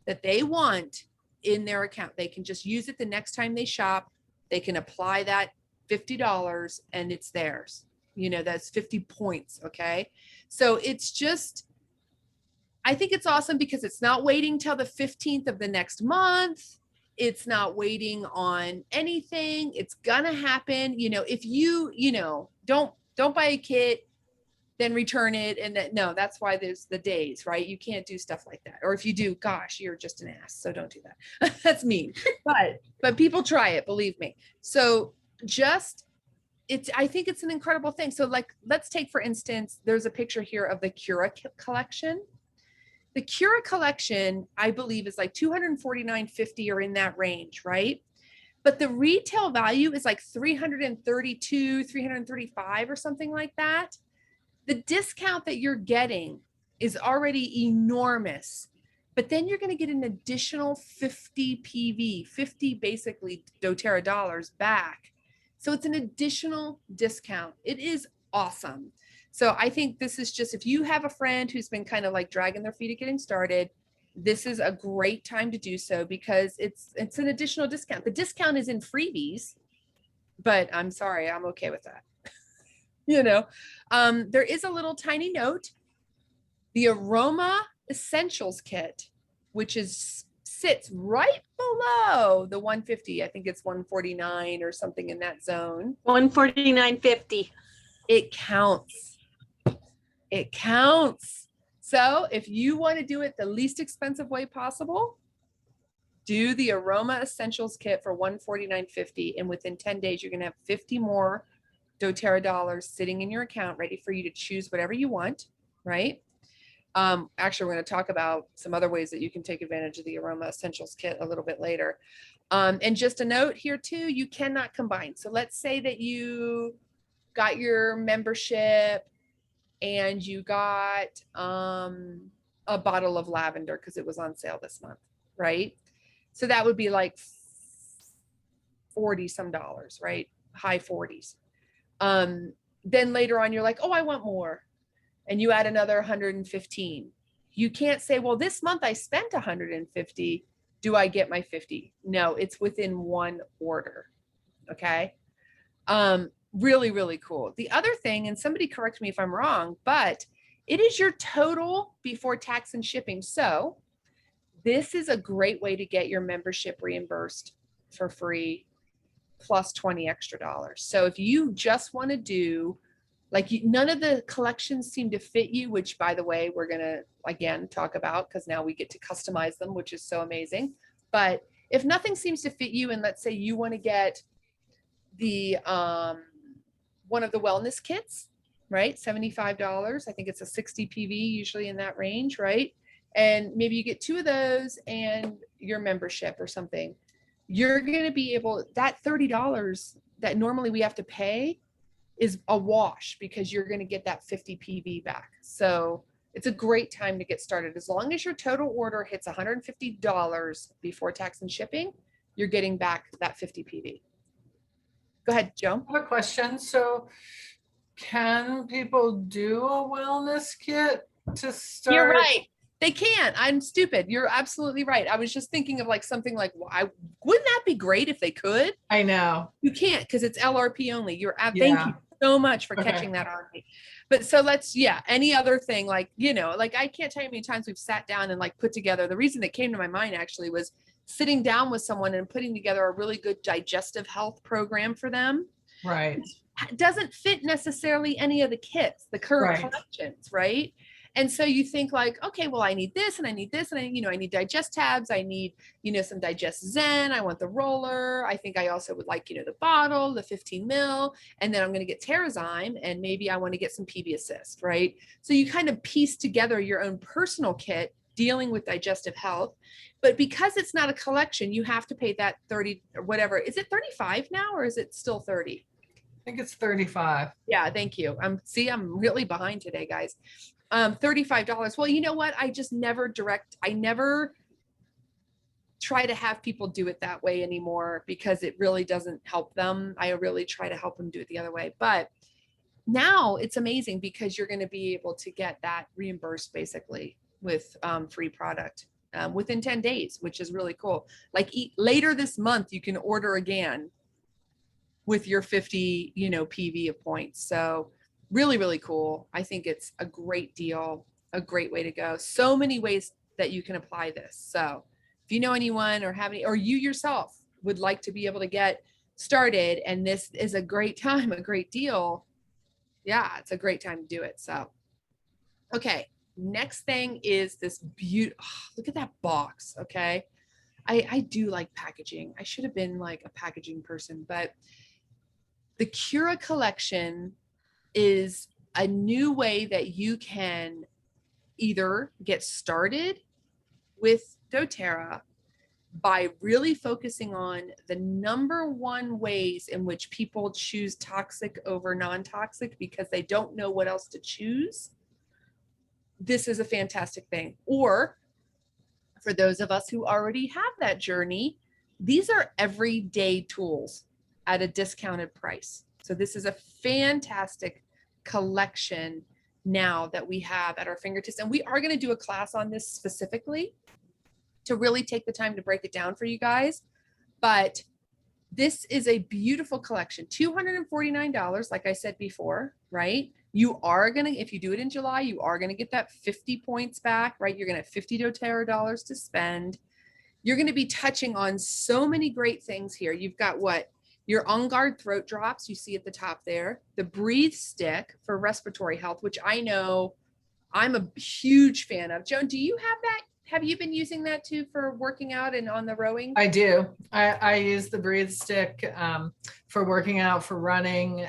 that they want in their account. They can just use it the next time they shop. They can apply that $50 and it's theirs. You know, that's 50 points. Okay. So it's just, I think it's awesome because it's not waiting till the 15th of the next month. It's not waiting on anything. It's gonna happen. You know, if you know, don't buy a kit, then return it. And that, no, that's why there's the days, right? You can't do stuff like that. Or if you do, gosh, you're just an ass. So don't do that. That's mean. But people try it, believe me. So just, I think it's an incredible thing. So like, let's take, for instance, there's a picture here of the Cura Collection. The Cura Collection, I believe, is like $249.50 or in that range, right? But the retail value is like $332, $335 or something like that. The discount that you're getting is already enormous, but then you're going to get an additional 50 PV, 50 basically doTERRA dollars back. So it's an additional discount. It is awesome. So I think this is just, if you have a friend who's been kind of like dragging their feet at getting started, this is a great time to do so because it's an additional discount. The discount is in freebies, but I'm sorry, I'm okay with that. You know, there is a little tiny note. The RavensNestEssentials kit, which sits right below the 150. I think it's 149 or something in that zone. 149.50. It counts. It counts. So if you want to do it the least expensive way possible, do the RavensNestEssentials kit for $149.50. And within 10 days, you're going to have 50 more doTERRA dollars sitting in your account, ready for you to choose whatever you want, right? Actually, we're going to talk about some other ways that you can take advantage of the RavensNestEssentials kit a little bit later. And just a note here too, you cannot combine. So let's say that you got your membership and you got a bottle of lavender because it was on sale this month, right? So that would be like 40 some dollars, right? High 40s. Then later on, you're like, oh, I want more. And you add another 115. You can't say, well, this month I spent 150. Do I get my 50? No, it's within one order. Okay. Really, really cool. The other thing, and somebody correct me if I'm wrong, but it is your total before tax and shipping. So this is a great way to get your membership reimbursed for free plus 20 extra dollars. So if you just want to do, like, none of the collections seem to fit you, which by the way, we're going to again talk about because now we get to customize them, which is so amazing. But if nothing seems to fit you, and let's say you want to get the one of the wellness kits, right? $75. I think it's a 60 PV, usually in that range, right? And maybe you get two of those and your membership or something. You're going to be able, that $30 that normally we have to pay is a wash because you're going to get that 50 PV back. So it's a great time to get started. As long as your total order hits $150 before tax and shipping, you're getting back that 50 PV. Go ahead, Joan. I have a question. So can people do a wellness kit to start? You're right. They can. I'm stupid. You're absolutely right. I was just thinking of like something like, wouldn't that be great if they could? I know. You can't because it's LRP only. Thank Yeah. you so much for Okay. catching that on me. But so any other thing, like, like I can't tell you how many times we've sat down and like put together. The reason that came to my mind actually was sitting down with someone and putting together a really good digestive health program for them. Right. It doesn't fit necessarily any of the kits, the current collections, right? And so you think like, okay, well, I need this and I need this and I need digest tabs. I need, some digest zen. I want the roller. I think I also would like, the bottle, the 15 mil, and then I'm going to get Terrazyme and maybe I want to get some PB assist, right? So you kind of piece together your own personal kit dealing with digestive health, but because it's not a collection, you have to pay that 30 or whatever. Is it 35 now or is it still 30? I think it's 35. Yeah, thank you. I'm really behind today, guys. $35. Well, you know what? I never try to have people do it that way anymore because it really doesn't help them. I really try to help them do it the other way. But now it's amazing because you're going to be able to get that reimbursed basically with free product within 10 days, which is really cool. Like later this month, you can order again with your 50, PV of points. So really, really cool. I think it's a great deal, a great way to go. So many ways that you can apply this. So if you know anyone or have any, or you yourself would like to be able to get started, and this is a great time, a great deal. Yeah, it's a great time to do it. So, okay. Next thing is this beautiful, look at that box. Okay. I do like packaging. I should have been like a packaging person, but the Cura Collection is a new way that you can either get started with doTERRA by really focusing on the number one ways in which people choose toxic over non-toxic because they don't know what else to choose. This is a fantastic thing. Or for those of us who already have that journey, these are everyday tools at a discounted price. So this is a fantastic collection now that we have at our fingertips. And we are going to do a class on this specifically to really take the time to break it down for you guys. But this is a beautiful collection, $249, like I said before, right? You are going to, if you do it in July, you are going to get that 50 points back, right? You're going to have 50 doTERRA dollars to spend. You're going to be touching on so many great things here. You've got your On Guard throat drops, you see at the top there, the Breathe Stick for respiratory health, which I know I'm a huge fan of. Joan, do you have that? Have you been using that too for working out and on the rowing? I do. I use the Breathe Stick for working out, for running,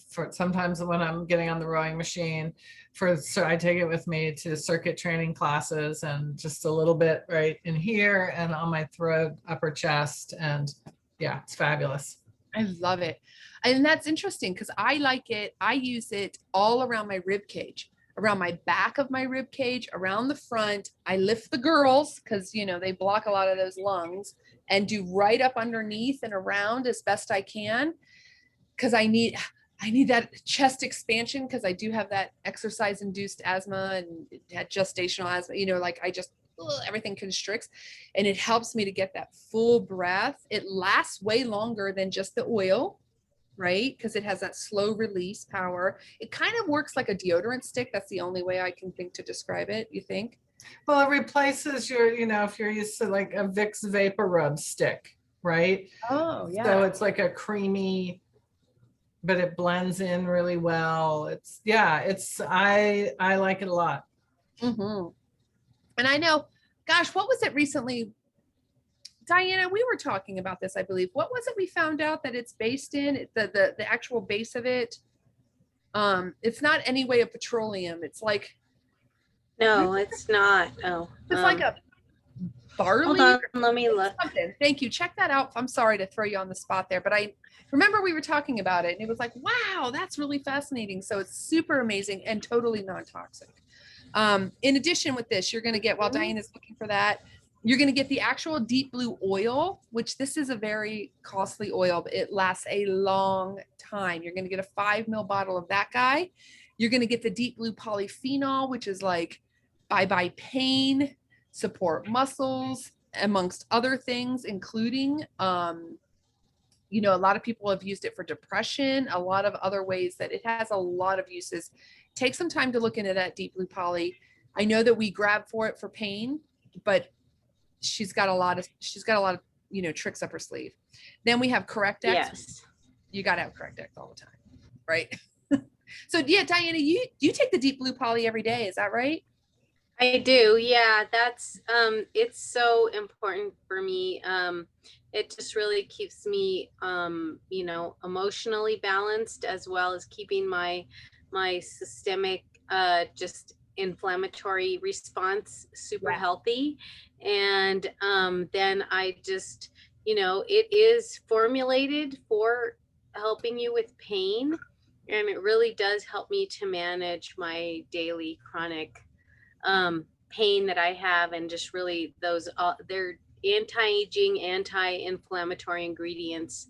for sometimes when I'm getting on the rowing machine. So I take it with me to circuit training classes and just a little bit right in here and on my throat, upper chest, and yeah, it's fabulous. I love it. And that's interesting because I like it. I use it all around my rib cage, around my back of my rib cage, around the front. I lift the girls because, they block a lot of those lungs, and do right up underneath and around as best I can because I need that chest expansion because I do have that exercise induced asthma and that gestational asthma, everything constricts, and it helps me to get that full breath. It lasts way longer than just the oil, right? Because it has that slow release power. It kind of works like a deodorant stick. That's the only way I can think to describe it. You think? Well, it replaces your, if you're used to like a Vicks Vapor Rub stick, right? Oh, yeah. So it's like a creamy, but it blends in really well. I like it a lot. Mm-hmm. And I know, gosh, what was it recently? Diana, we were talking about this, I believe. What was it we found out that it's based in? The actual base of it. It's not any way of petroleum. It's like. No, it's not. Oh. It's like a barley. Hold on, let me look. Something. Thank you. Check that out. I'm sorry to throw you on the spot there, but I remember we were talking about it and it was like, wow, that's really fascinating. So it's super amazing and totally non-toxic. In addition with this, you're going to get, while Diana's looking for that, You're going to get the actual deep blue oil, which this is a very costly oil, but it lasts a long time. You're going to get a 5 ml bottle of that guy. You're going to get the deep blue polyphenol, which is like bye-bye pain, support muscles, amongst other things, including, you know, a lot of people have used it for depression, a lot of other ways that it has a lot of uses. Take some time to look into that deep blue poly. I know that we grab for it for pain, but she's got a lot of, you know, tricks up her sleeve. Then we have Correct X. Yes. You got to have Correct X all the time, right? So yeah, Diana, you take the deep blue poly every day. Is that right? I do. Yeah, that's it's so important for me. It just really keeps me you know, emotionally balanced, as well as keeping my systemic just inflammatory response super healthy. And then I just, you know, it is formulated for helping you with pain, and it really does help me to manage my daily chronic pain that I have. And just really those they're anti-aging, anti-inflammatory ingredients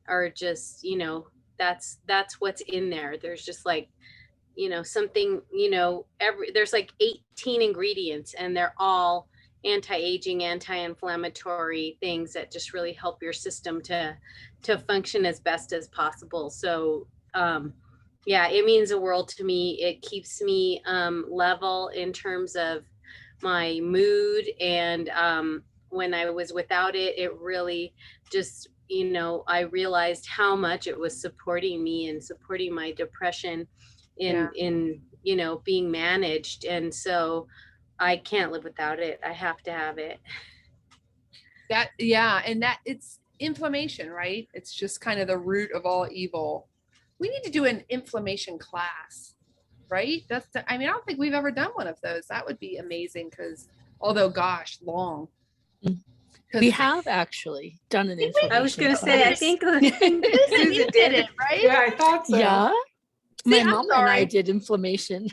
are just, you know, that's what's in there. There's just like, you know, something, you know, there's like 18 ingredients, and they're all anti-aging, anti-inflammatory things that just really help your system to function as best as possible. So yeah, it means the world to me. It keeps me level in terms of my mood. And when I was without it, it really just, you know, I realized how much it was supporting me and supporting my depression in, you know, being managed. And so I can't live without it. I have to have it. That, yeah. And that it's inflammation, right? It's just kind of the root of all evil. We need to do an inflammation class, right? I mean, I don't think we've ever done one of those. That would be amazing, because although, gosh, long. We have actually done an inflammation. I was going to class. say, I think Susan did it, right? Yeah, I thought so. Yeah. See, My I'm mom and sorry. I did inflammation.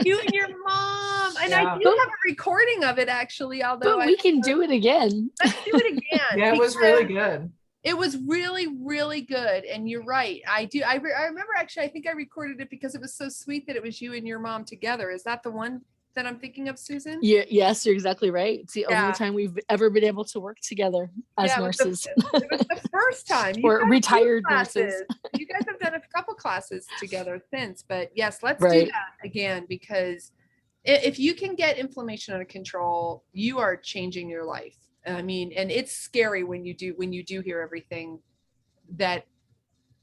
You and your mom. And Yeah. I do have a recording of it, actually, although But we can do it again. let's do it again. Yeah, it was really good. It was really, really good. And you're right. I remember, actually, I think I recorded it because it was so sweet that it was you and your mom together. Is that the one that I'm thinking of, Susan? Yeah, yes, you're exactly right. It's the Yeah. only time we've ever been able to work together as nurses. It was the first time. You Or guys retired do classes. nurses. You guys have done a couple classes together since, but yes, let's Right. do that again, because if you can get inflammation under control, you are changing your life. I mean, and it's scary when you do hear everything that,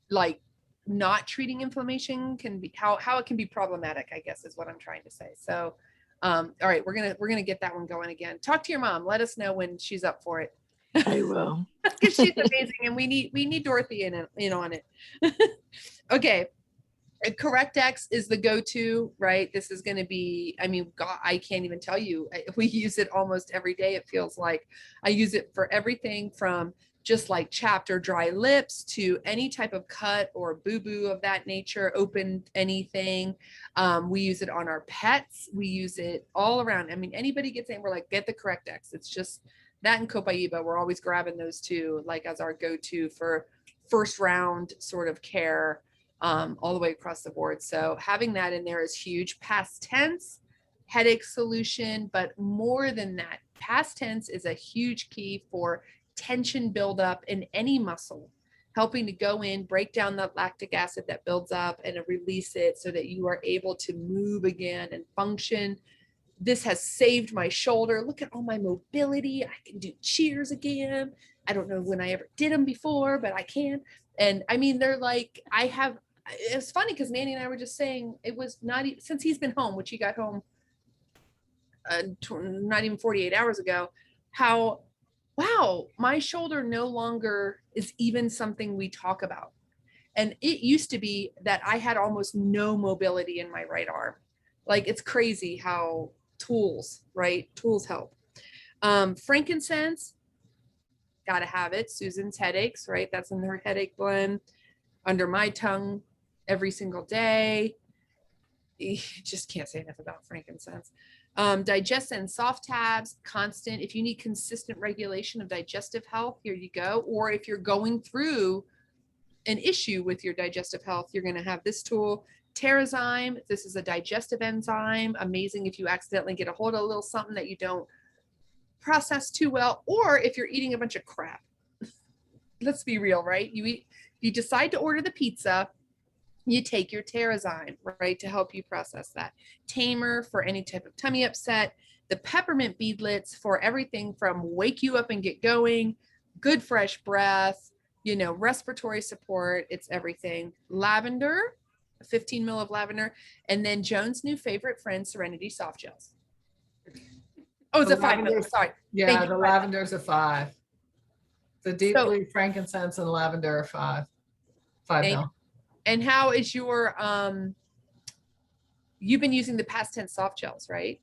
like, not treating inflammation can be how it can be problematic, I guess, is what I'm trying to say. So all right, we're gonna get that one going again. Talk to your mom. Let us know when she's up for it. I will. Because she's amazing, and we need Dorothy in on it. Okay, Correct X is the go-to, right? This is going to be, I mean, God, I can't even tell you. We use it almost every day. It feels like I use it for everything from just like chapped or dry lips to any type of cut or boo-boo of that nature, open anything. We use it on our pets. We use it all around. I mean, anybody gets in, we're like, get the Correct X. It's just that and Copaiba. We're always grabbing those two, like as our go-to for first round sort of care, all the way across the board. So having that in there is huge. Past tense, headache solution, but more than that, past tense is a huge key for tension buildup in any muscle, helping to go in, break down that lactic acid that builds up and release it so that you are able to move again and function. This has saved my shoulder. Look at all my mobility. I can do cheers again. I don't know when I ever did them before, but I can. And I mean, they're like, it's funny because Manny and I were just saying, it was not, since he's been home, which he got home not even 48 hours ago, how, wow, my shoulder no longer is even something we talk about. And it used to be that I had almost no mobility in my right arm. Like, it's crazy how tools, right? Tools help. Frankincense, gotta have it. Susan's headaches, right? That's in her headache blend. Under my tongue every single day. You just can't say enough about frankincense. Digest and soft tabs, constant. If you need consistent regulation of digestive health, here you go. Or if you're going through an issue with your digestive health, you're going to have this tool. Terrazyme, this is a digestive enzyme. Amazing if you accidentally get a hold of a little something that you don't process too well, or if you're eating a bunch of crap. Let's be real, right? You decide to order the pizza, you take your Terrazyme, right, to help you process that. Tamer for any type of tummy upset. The peppermint beadlets for everything from wake you up and get going, good fresh breath, you know, respiratory support. It's everything. Lavender, 15 ml of lavender, and then Joan's new favorite friend, Serenity soft gels. Oh, it's a 5 ml. Sorry. Yeah, the lavender's a 5. The deeply frankincense and lavender are 5 ml. And how is your you've been using the past tense soft gels, right?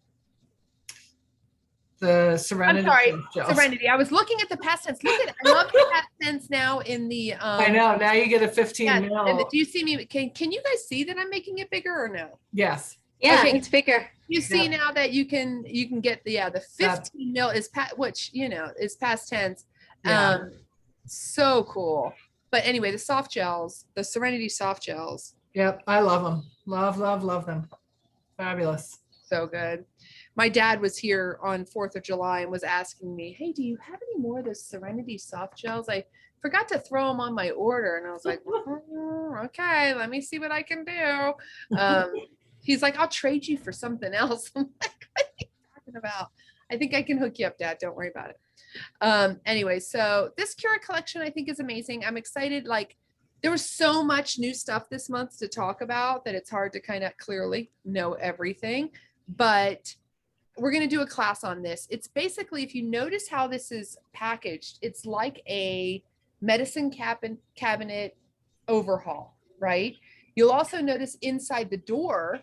The Serenity. I'm sorry, Serenity. I was looking at the past tense. Look at it. I love the past tense now in the I know. Now you get a 15 ml. Do you see me? Can you guys see that I'm making it bigger or no? Yes. Yeah, Okay. it's bigger. You see now that you can get the 15 mil is which you know is past tense. Yeah. So cool. But anyway, the soft gels, the Serenity soft gels. Yep, I love them. Love them. Fabulous. So good. My dad was here on 4th of July and was asking me, hey, do you have any more of those Serenity soft gels? I forgot to throw them on my order. And I was like, okay, let me see what I can do. He's like, I'll trade you for something else. I'm like, what are you talking about? I think I can hook you up, Dad. Don't worry about it. Anyway, so this Cura collection I think is amazing. I'm excited. Like, there was so much new stuff this month to talk about that it's hard to kind of clearly know everything. But we're going to do a class on this. It's basically, if you notice how this is packaged, it's like a medicine cabinet overhaul, right? You'll also notice inside the door,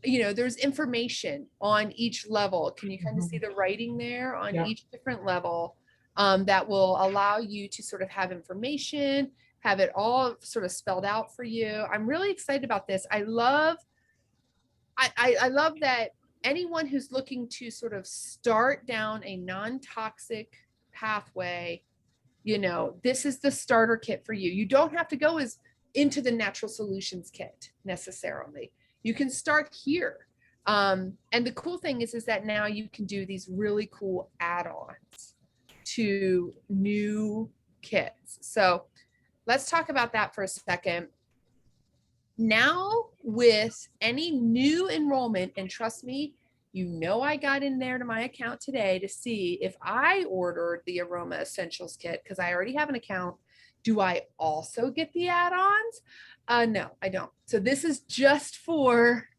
you know, there's information on each level. Can you kind of see the writing there on each different level that will allow you to sort of have information, have it all sort of spelled out for you. I'm really excited about this. I love that anyone who's looking to sort of start down a non-toxic pathway, you know, this is the starter kit for you. You don't have to go as into the natural solutions kit necessarily. You can start here. And the cool thing is that now you can do these really cool add-ons to new kits. So let's talk about that for a second. Now with any new enrollment, and trust me, you know, I got in there to my account today to see if I ordered the Aroma Essentials kit because I already have an account. Do I also get the add-ons? No, I don't. So this is just for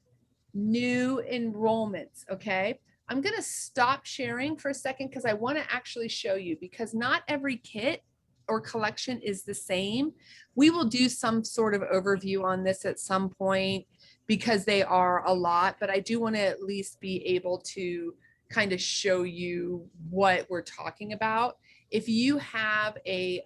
new enrollments, okay? I'm gonna stop sharing for a second because I wanna actually show you, because not every kit or collection is the same. We will do some sort of overview on this at some point because they are a lot, but I do want to at least be able to kind of show you what we're talking about. If you have a,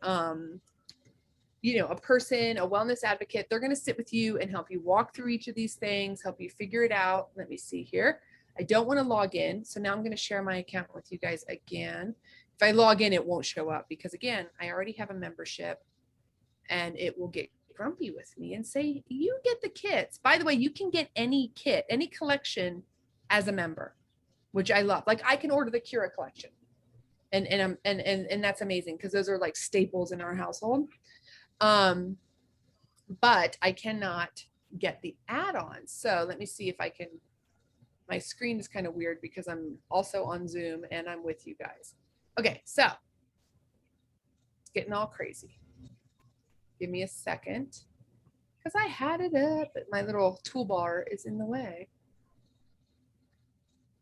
you know, a person, a wellness advocate, they're going to sit with you and help you walk through each of these things, help you figure it out. Let me see here. I don't want to log in. So now I'm going to share my account with you guys again. If I log in, it won't show up because again, I already have a membership and it will get grumpy with me and say, you get the kits. By the way, you can get any kit, any collection as a member, which I love. Like I can order the Cura collection and that's amazing because those are like staples in our household. But I cannot get the add-ons. So let me see if I can, my screen is kind of weird because I'm also on Zoom and I'm with you guys. Okay, so it's getting all crazy. Give me a second because I had it up, but my little toolbar is in the way.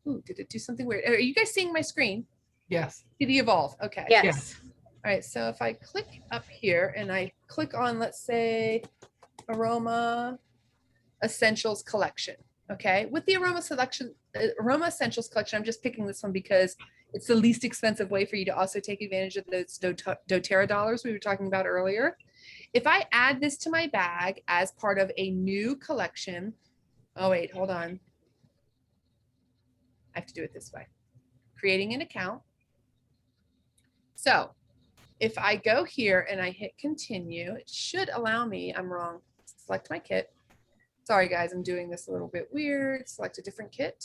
Ooh, did it do something weird? Are you guys seeing my screen? Yes. Did he evolve? Okay. Yes. All right, so if I click up here and I click on, let's say, Aroma Essentials collection, okay? With the Aroma Essentials collection, I'm just picking this one because it's the least expensive way for you to also take advantage of those doTERRA dollars we were talking about earlier. If I add this to my bag as part of a new collection, oh wait, hold on. I have to do it this way. Creating an account. So if I go here and I hit continue, it should allow me, I'm wrong, select my kit. Sorry guys, I'm doing this a little bit weird. Select a different kit.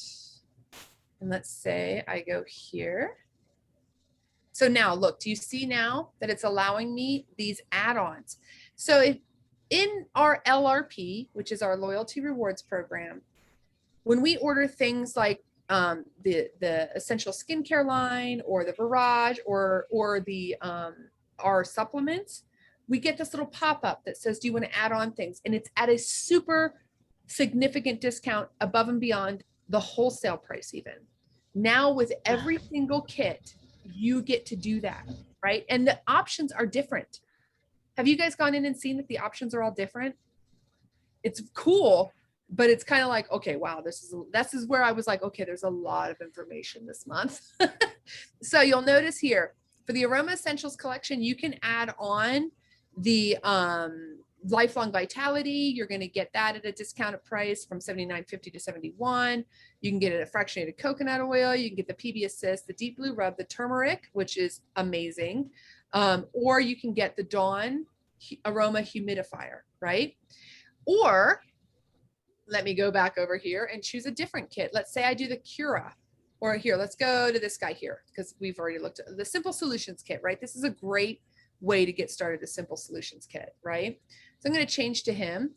And let's say I go here. So now look, do you see now that it's allowing me these add-ons? So if in our LRP, which is our loyalty rewards program, when we order things like the essential skincare line or the barrage or the our supplements, we get this little pop-up that says, do you want to add on things? And it's at a super significant discount above and beyond the wholesale price even. Now with every single kit, you get to do that, right? And the options are different. Have you guys gone in and seen that the options are all different? It's cool, but it's kind of like, okay, wow, this is where I was like, okay, there's a lot of information this month. So you'll notice here for the Aroma Essentials collection, you can add on the lifelong vitality. You're going to get that at a discounted price from $79.50 to $71. You can get it a fractionated coconut oil. You can get the PB Assist, the deep blue rub, the turmeric, which is amazing. Or you can get the Dawn aroma humidifier, right? Or let me go back over here and choose a different kit. Let's say I do the Cura, or here, let's go to this guy here because we've already looked at the Simple Solutions kit, right? This is a great way to get started, the Simple Solutions kit, right? So I'm going to change to him.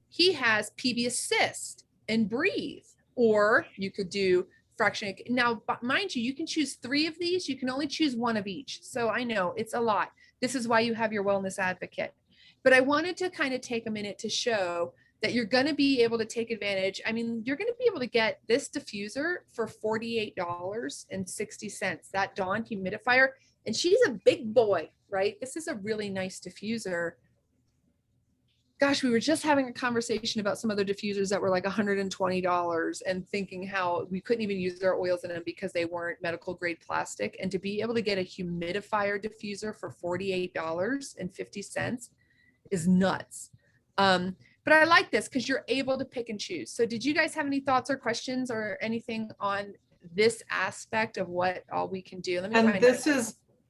He has PB Assist and Breathe, or you could do fractionated. Now, mind you, you can choose 3 of these. You can only choose 1 of each. So I know it's a lot. This is why you have your wellness advocate. But I wanted to kind of take a minute to show that you're going to be able to take advantage. I mean, you're going to be able to get this diffuser for $48.60, that Dawn humidifier. And she's a big boy, right? This is a really nice diffuser. Gosh, we were just having a conversation about some other diffusers that were like $120 and thinking how we couldn't even use our oils in them because they weren't medical grade plastic. And to be able to get a humidifier diffuser for $48.50 is nuts. But I like this because you're able to pick and choose. So did you guys have any thoughts or questions or anything on this aspect of what all we can do? Let me And this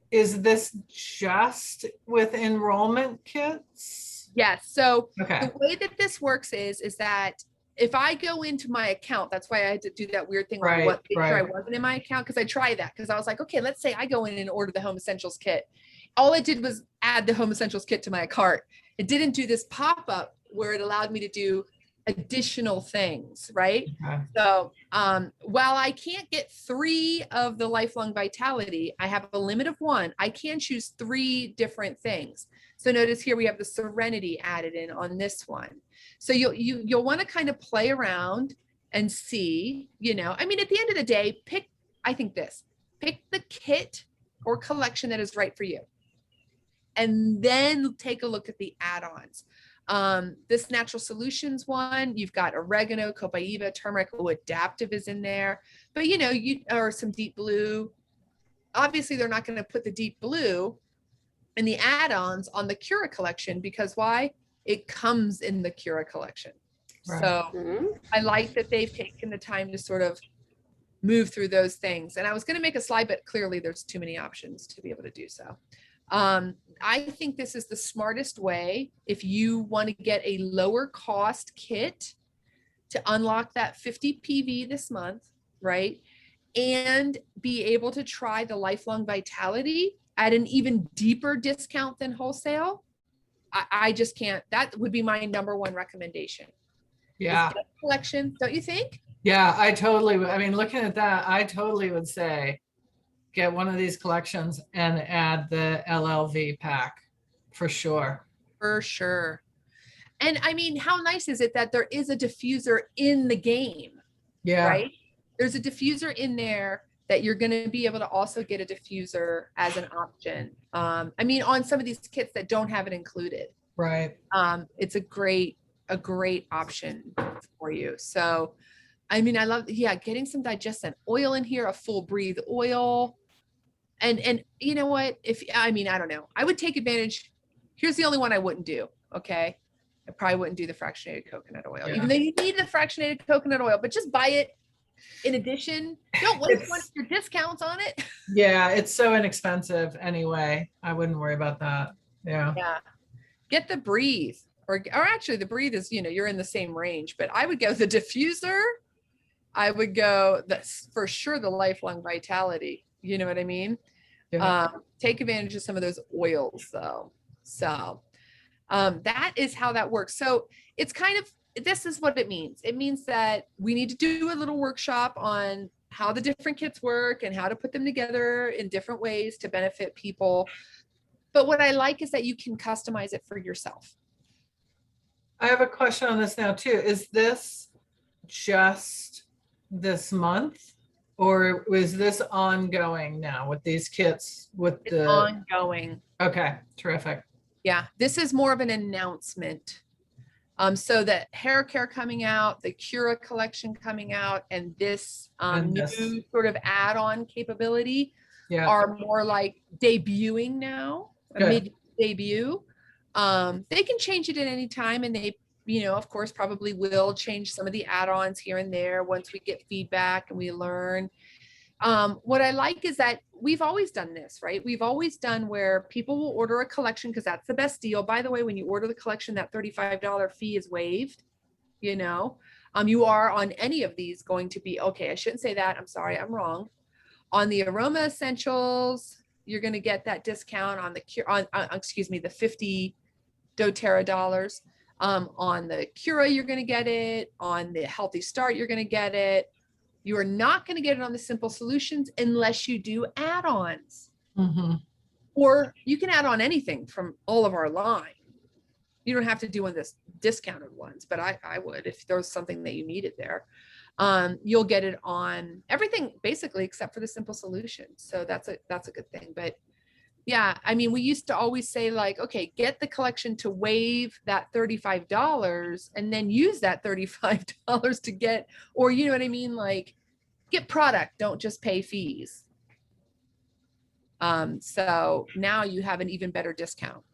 is this just with enrollment kits? Yes. So okay. The way that this works is that if I go into my account, that's why I had to do that weird thing where make sure I wasn't in my account, because I tried that because I was like, okay, let's say I go in and order the Home Essentials kit. All it did was add the Home Essentials kit to my cart. It didn't do this pop-up where it allowed me to do additional things, right? Okay. So while I can't get 3 of the Lifelong Vitality, I have a limit of 1. I can choose 3 different things. So notice here we have the Serenity added in on this one. So you'll want to kind of play around and see, you know, I mean, at the end of the day, pick the kit or collection that is right for you. And then take a look at the add-ons. This Natural Solutions one, you've got oregano, copaiba, turmeric, adaptive is in there, but you know, or some deep blue. Obviously they're not going to put the deep blue and the add-ons on the Cura collection because why? It comes in the Cura collection. Right. So I like that they've taken the time to sort of move through those things. And I was going to make a slide, but clearly there's too many options to be able to do so. I think this is the smartest way if you want to get a lower cost kit to unlock that 50 PV this month, right? And be able to try the Lifelong Vitality at an even deeper discount than wholesale. I just can't, that would be my #1 recommendation. Yeah. Collection, don't you think? Yeah, I mean, looking at that, I totally would say, get one of these collections and add the LLV pack for sure. For sure. And I mean, how nice is it that there is a diffuser in the game? Yeah. Right? There's a diffuser in there that you're going to be able to also get a diffuser as an option. I mean, on some of these kits that don't have it included. Right. It's a great option for you. So, I mean, I love, getting some digestant oil in here, a full breathe oil. And you know what, I don't know, I would take advantage. Here's the only one I wouldn't do. Okay. I probably wouldn't do the fractionated coconut oil, even though you need the fractionated coconut oil, but just buy it in addition. Don't waste It's- one of your discounts on it. Yeah, it's so inexpensive anyway. I wouldn't worry about that. Yeah. Yeah. Get the Breathe, or actually the Breathe is, you're in the same range, but I would go the diffuser. I would go for sure the Lifelong Vitality. You know what I mean? Yeah. Take advantage of some of those oils though. So that is how that works. So it's kind of, this is what it means. It means that we need to do a little workshop on how the different kits work and how to put them together in different ways to benefit people. But what I like is that you can customize it for yourself. I have a question on this now too. Is this just this month, or was this ongoing now with these kits with It's the ongoing. Okay, terrific. Yeah, this is more of an announcement. So the hair care coming out, the Cura collection coming out, and this And new this. sort of add-on capability Yeah. are more like debuting now, a Good. mid debut. They can change it at any time, and they, of course, probably will change some of the add-ons here and there once we get feedback and we learn. What I like is that we've always done this, right? We've always done where people will order a collection because that's the best deal. By the way, when you order the collection, that $35 fee is waived. You are on any of these going to be, okay, I shouldn't say that. I'm sorry, I'm wrong. On the Aroma Essentials, you're going to get that discount on the the 50 doTERRA dollars. On the Cura, you're going to get it. On the Healthy Start, you're going to get it. You are not going to get it on the Simple Solutions unless you do add-ons. Mm-hmm. Or you can add on anything from all of our line. You don't have to do one of this discounted ones, but I would if there was something that you needed there. You'll get it on everything basically except for the Simple Solutions. So that's a good thing. But yeah, I mean, we used to always say like, okay, get the collection to waive that $35 and then use that $35 to get, or you know what I mean? Like get product, don't just pay fees. So now you have an even better discount,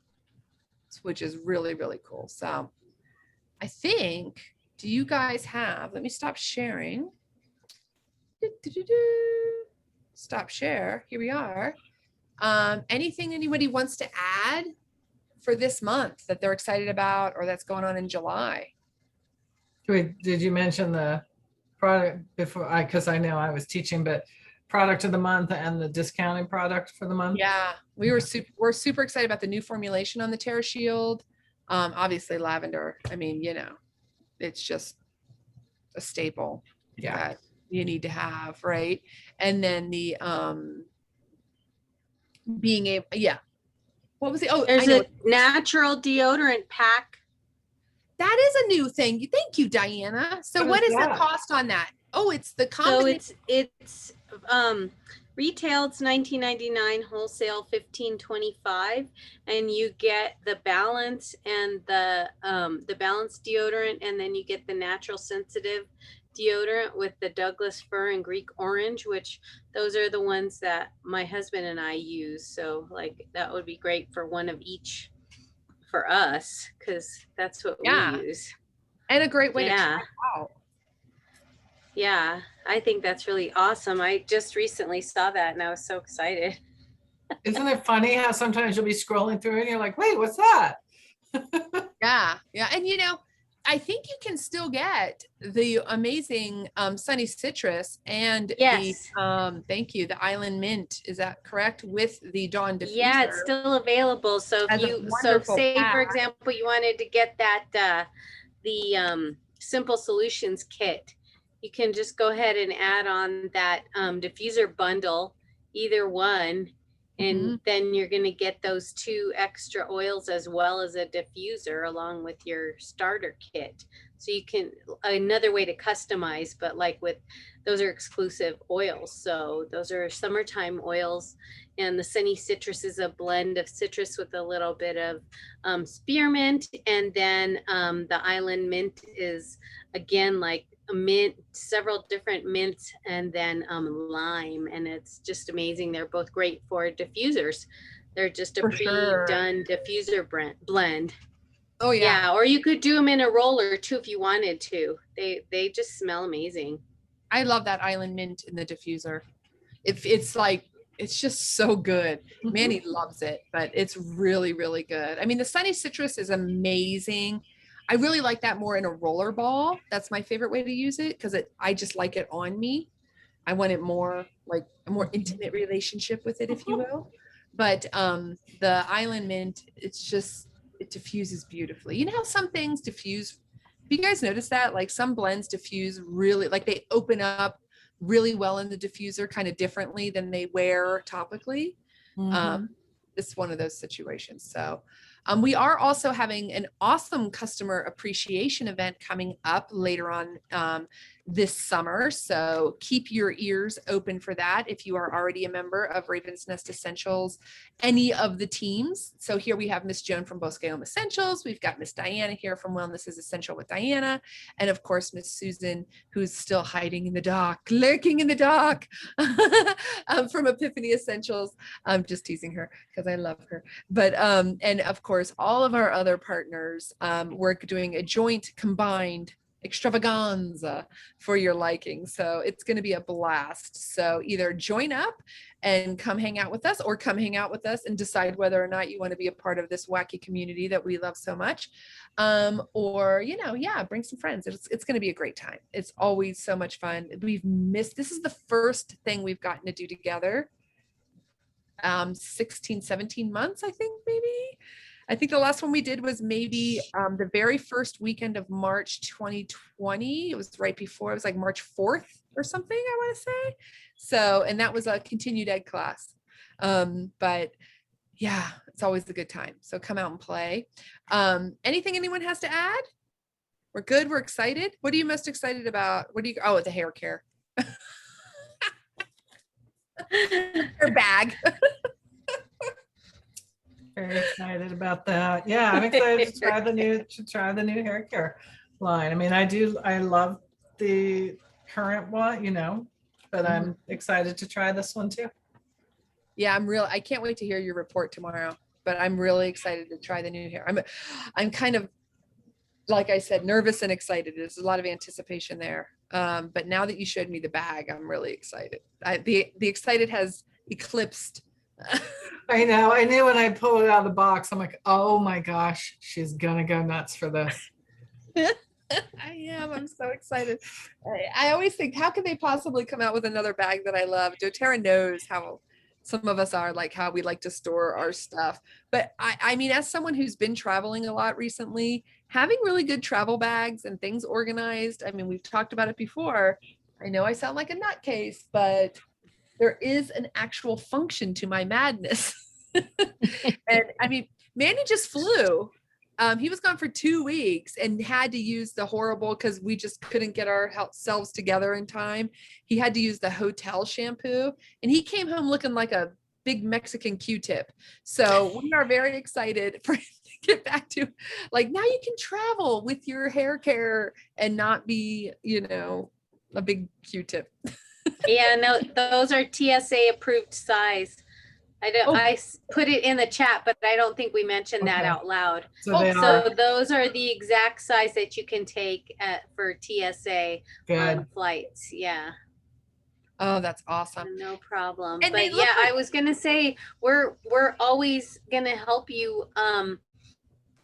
which is really, really cool. So I think, do you guys have, let me stop sharing. Stop share. Here we are. Anything anybody wants to add for this month that they're excited about or that's going on in July? Did you mention the product before? Because I know I was teaching, but product of the month and the discounted product for the month. Yeah, we're super excited about the new formulation on the Terra Shield. Obviously lavender. I mean, it's just a staple that you need to have, right? And then the being able, what was it? Oh, There's a natural deodorant pack. That is a new thing. Thank you, Diana. So what is the cost on that? Oh, it's the combination. So it's retail, it's $19.99, wholesale $15.25, and you get the balance and the balanced deodorant, and then you get the natural sensitive deodorant with the Douglas fir and Greek orange, which those are the ones that my husband and I use. So like that would be great for one of each for us, because that's what we use. And a great way to try it out. Yeah, I think that's really awesome. I just recently saw that and I was so excited. Isn't it funny how sometimes you'll be scrolling through and you're like, wait, what's that? Yeah. And I think you can still get the amazing Sunny Citrus and the thank you, the Island Mint. Is that correct? With the Dawn Diffuser. Yeah, it's still available. So if you say for example you wanted to get that the Simple Solutions kit, you can just go ahead and add on that diffuser bundle, either one, and then you're going to get those 2 extra oils as well as a diffuser along with your starter kit. So you can, another way to customize, but like with, those are exclusive oils. So those are summertime oils, and the Sunny Citrus is a blend of citrus with a little bit of spearmint, and then the Island Mint is again like a mint, several different mints, and then lime, and it's just amazing. They're both great for diffusers. They're just a pre-done diffuser blend. Oh yeah. Or you could do them in a roller too if you wanted to. They just smell amazing. I love that Island Mint in the diffuser. It's like, it's just so good. Manny loves it, but it's really, really good. I mean, the Sunny Citrus is amazing. I really like that more in a roller ball. That's my favorite way to use it because I just like it on me. I want it more like a more intimate relationship with it, if you will. But the Island Mint, it diffuses beautifully. You know how some things diffuse? Have you guys noticed that? Like some blends diffuse really, like they open up really well in the diffuser kind of differently than they wear topically. It's one of those situations. So we are also having an awesome customer appreciation event coming up later on this summer. So keep your ears open for that if you are already a member of Raven's Nest Essentials, any of the teams. So here we have Miss Joan from BosqueOm Essentials. We've got Miss Diana here from Wellness is Essential with Diana. And of course, Miss Susan, who's still hiding in the dark, lurking in the dark from Epiphany Essentials. I'm just teasing her because I love her. But, and of course, all of our other partners, we're doing a joint combined extravaganza for your liking. So it's going to be a blast. So either join up and come hang out with us, or come hang out with us and decide whether or not you want to be a part of this wacky community that we love so much. Or, you know, yeah, bring some friends. It's going to be a great time. It's always so much fun. This is the first thing we've gotten to do together. 16, 17 months, I think, maybe. I think the last one we did was maybe the very first weekend of March 2020. It was right before, it was like March 4th or something, I want to say. So, and that was a continued ed class. But yeah, it's always a good time. So come out and play. Anything anyone has to add? We're good. We're excited. What are you most excited about? Oh, the hair care. Her bag. Very excited about that. Yeah, I'm excited to try the new hair care line. I mean, I love the current one, you know, but I'm excited to try this one too. Yeah, I can't wait to hear your report tomorrow, but I'm really excited to try the new hair. I'm kind of, like I said, nervous and excited. There's a lot of anticipation there. But now that you showed me the bag, I'm really excited. The excited has eclipsed. I know. I knew when I pulled it out of the box, I'm like, oh my gosh, she's gonna go nuts for this. I am. I'm so excited. I always think, how could they possibly come out with another bag that I love? doTERRA knows how some of us are, like how we like to store our stuff. But I mean, as someone who's been traveling a lot recently, having really good travel bags and things organized, I mean, we've talked about it before. I know I sound like a nutcase, but there is an actual function to my madness. And I mean, Manny just flew. He was gone for 2 weeks and had to use the horrible, because we just couldn't get ourselves together in time. He had to use the hotel shampoo, and he came home looking like a big Mexican Q-tip. So we are very excited for him to get back to, like, now you can travel with your hair care and not be, you know, a big Q-tip. Yeah, no, those are TSA approved size. I put it in the chat, but I don't think we mentioned that out loud. So those are the exact size that you can take for TSA on flights. Yeah. Oh, that's awesome. No problem. And but yeah, I was gonna say we're always gonna help you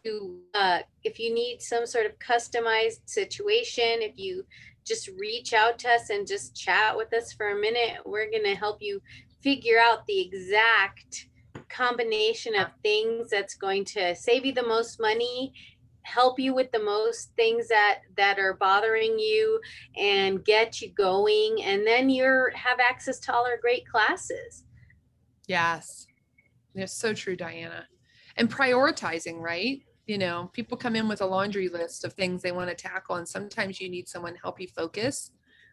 if you need some sort of customized situation, if you just reach out to us and just chat with us for a minute, we're gonna help you figure out the exact combination of things that's going to save you the most money, help you with the most things that are bothering you, and get you going, and then have access to all our great classes. Yes, it's so true, Diana. And prioritizing, right? You know, people come in with a laundry list of things they want to tackle, and sometimes you need someone to help you focus.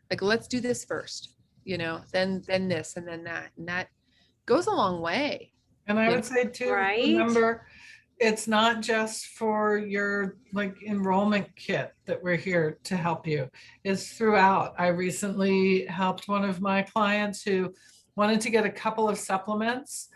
Like, let's do this first, you know, then this, and then that, and that goes a long way. And I would say too, remember, it's not just for your like enrollment kit that we're here to help you. It's throughout. I recently helped one of my clients who wanted to get a couple of supplements,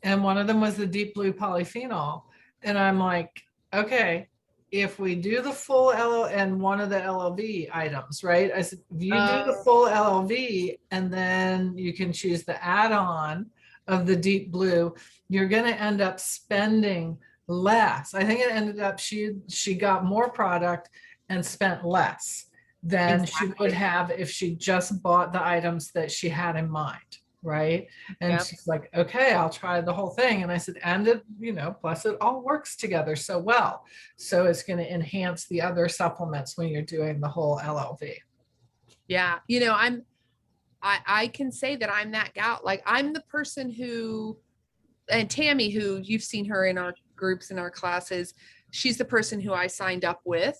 and one of them was the deep blue polyphenol. And I'm like, okay, if we do the full LL and one of the LLV items, right? I said, if you do the Oh. full LLV and then you can choose the add-on of the deep blue, you're going to end up spending less. I think it ended up, she got more product and spent less than she would have if she just bought the items that she had in mind. Right. And Yep. she's like, okay, I'll try the whole thing. And I said, and it, you know, plus it all works together so well. So it's going to enhance the other supplements when you're doing the whole LLV. Yeah. You know, I can say that I'm that gal. Like I'm the person who, and Tammy, who you've seen her in our groups, in our classes, she's the person who I signed up with.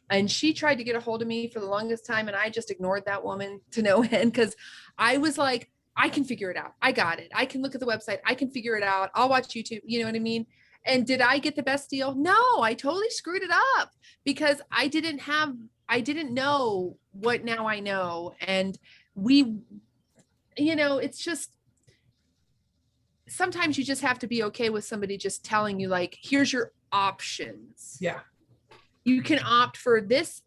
And she tried to get a hold of me for the longest time. And I just ignored that woman to no end because I was like, I can figure it out. I got it. I can look at the website. I can figure it out. I'll watch YouTube. You know what I mean? And did I get the best deal? No, I totally screwed it up because I didn't know what now I know. And we, you know, it's just, sometimes you just have to be okay with somebody just telling you like, here's your options. Yeah. You can opt for this,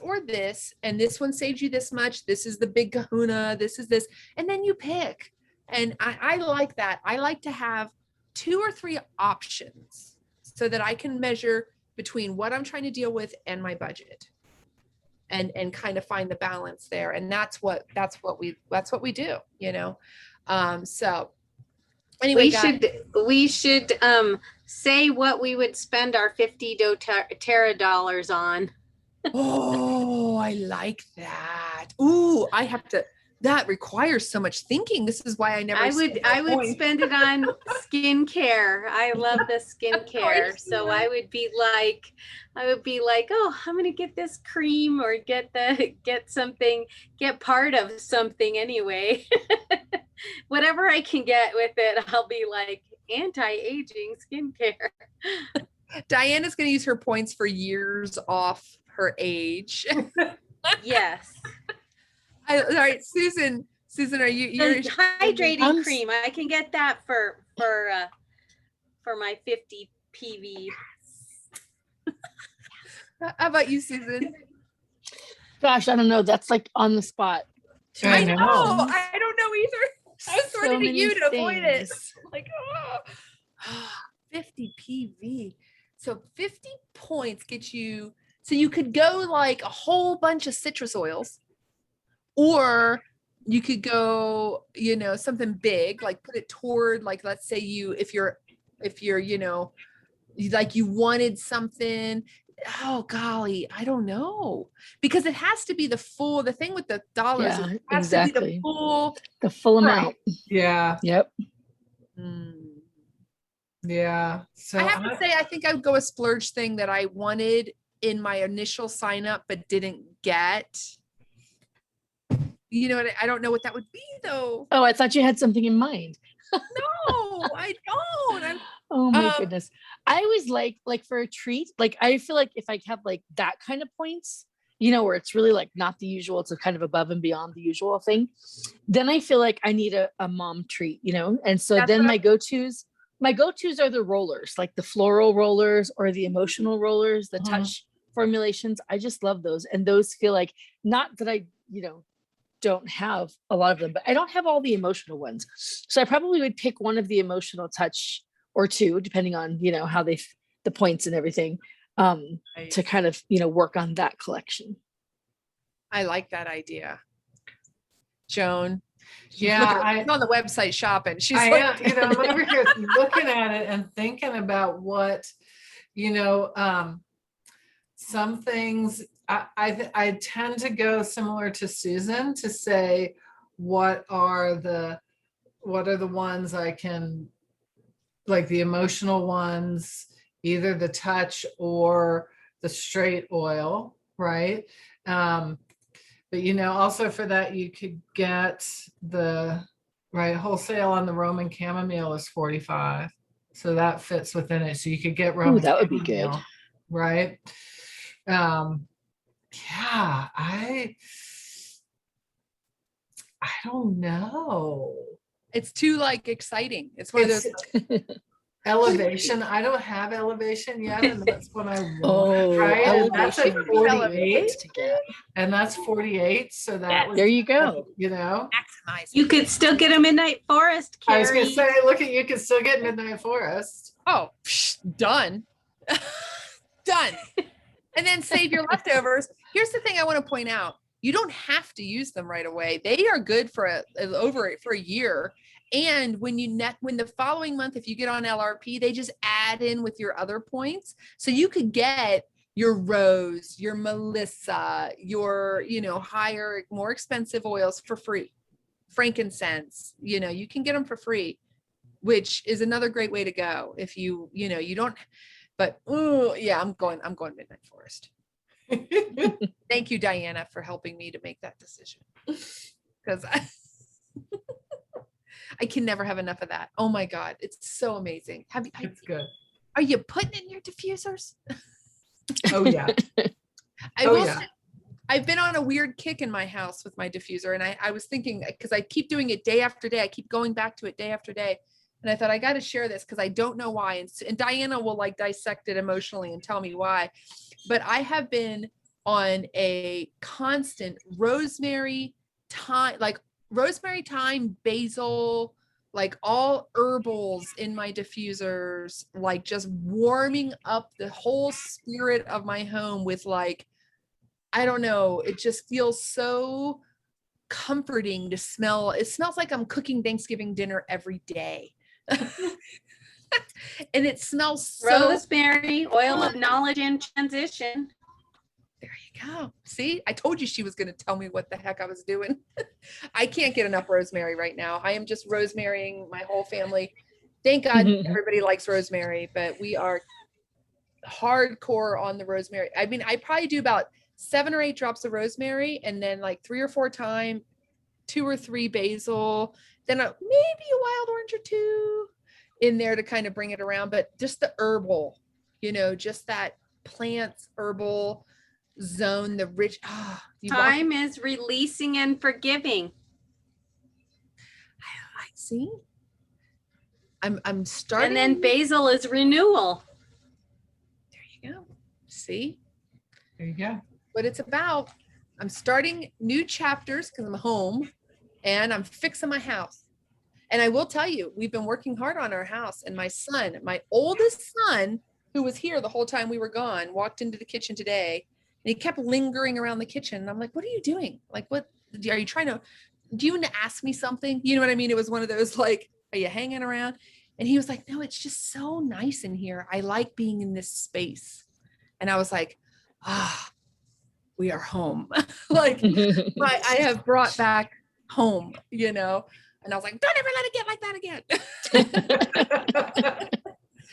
or this, and this one saves you this much. This is the big kahuna. This is this. And then you pick. And I like that. I like to have 2 or 3 options so that I can measure between what I'm trying to deal with and my budget and kind of find the balance there. And that's what we do, you know? So anyway, we should say what we would spend our 50 doTERRA dollars on. Oh, I like that. Ooh, that requires so much thinking. This is why I would spend it on skincare. I love the skincare. So I would be like, oh, I'm going to get this cream or get part of something anyway. Whatever I can get with it, I'll be like anti-aging skincare. Diana's going to use her points for years off her age. Yes. All right, Susan, are you're hydrating cream? I can get that for my 50 PV. How about you, Susan? Gosh, I don't know. That's like on the spot. I know. I don't know either. I was throwing it at you to avoid it. Like, 50 PV. So 50 points get you. So you could go like a whole bunch of citrus oils, or you could go, you know, something big, like put it toward, like, let's say if you're, you know, like you wanted something. Oh golly, I don't know, because it has to be the thing with the dollars. Yeah, it has exactly. to be the full amount. Yeah. Yep. Yeah. So I have to say, I think I would go a splurge thing that I wanted in my initial sign up, but didn't get. You know, I don't know what that would be though. Oh, I thought you had something in mind. No, I don't. Oh my goodness. I always like for a treat, like I feel like if I have like that kind of points, you know, where it's really like not the usual, it's a kind of above and beyond the usual thing, then I feel like I need a mom treat, you know? And so then my go-tos are the rollers, like the floral rollers or the emotional rollers, the touch formulations. I just love those. And those feel like, not that I, you know, don't have a lot of them, but I don't have all the emotional ones. So I probably would pick one of the emotional touch or 2, depending on, you know, how the points and everything, to kind of, you know, work on that collection. I like that idea. Joan. Yeah, I'm on the website shopping. am, you know, I'm over here looking at it and thinking about what, you know, some things I tend to go similar to Susan to say, what are the ones I can, like the emotional ones, either the touch or the straight oil, right? But, you know, also for that, you could get the wholesale on the Roman chamomile is 45. So that fits within it. So you could get Roman that would be chamomile, good. Right. Yeah, I don't know. It's too like exciting. It's one of those. Elevation. I don't have elevation yet, and that's what I want. Oh, right? And that's elevation at would be 48, great to get. and that's 48. So that was, There you go. you know, Maximize. You could still get a Midnight Forest, I was gonna Kari. say, look at you can still get Midnight Forest. Oh, done. Done. And then save your leftovers. Here's the thing I want to point out. You don't have to use them right away. They are good for a year. And when the following month, if you get on LRP, they just add in with your other points. So you could get your rose, your Melissa, your, higher, more expensive oils for free. Frankincense, you can get them for free, which is another great way to go. If you don't, but yeah, I'm going Midnight Forest. Thank you, Diana, for helping me to make that decision. Because I can never have enough of that. Oh my God, it's so amazing. It's good. Are you putting in your diffusers? Oh yeah. I've been on a weird kick in my house with my diffuser, and I was thinking, because I keep doing it day after day, I keep going back to it day after day, and I thought I got to share this because I don't know why, and Diana will like dissect it emotionally and tell me why, but I have been on a constant rosemary, thyme, basil, like all herbals in my diffusers, like just warming up the whole spirit of my home with like, I don't know, it just feels so comforting to smell. It smells like I'm cooking Thanksgiving dinner every day. And it smells so Rosemary, oil of knowledge and transition. There you go. See, I told you she was going to tell me what the heck I was doing. I can't get enough rosemary right now. I am just rosemarying my whole family. Thank God everybody likes rosemary, but we are hardcore on the rosemary. I mean, I probably do about 7 or 8 drops of rosemary, and then like 3 or 4 thyme, 2 or 3 basil, then maybe a wild orange or 2 in there to kind of bring it around. But just the herbal, just that plants herbal zone, the rich. Time is releasing and forgiving. I see. I'm starting. And then basil is renewal. There you go. See? There you go. What it's about. I'm starting new chapters because I'm home and I'm fixing my house. And I will tell you, we've been working hard on our house, and my oldest son, who was here the whole time we were gone, walked into the kitchen today, and he kept lingering around the kitchen. And I'm like, what are you doing? Like, what are you trying to, do you want to ask me something? You know what I mean? It was one of those like, are you hanging around? And he was like, no, it's just so nice in here. I like being in this space. And I was like, we are home. Like I have brought back home, and I was like, don't ever let it get like that again.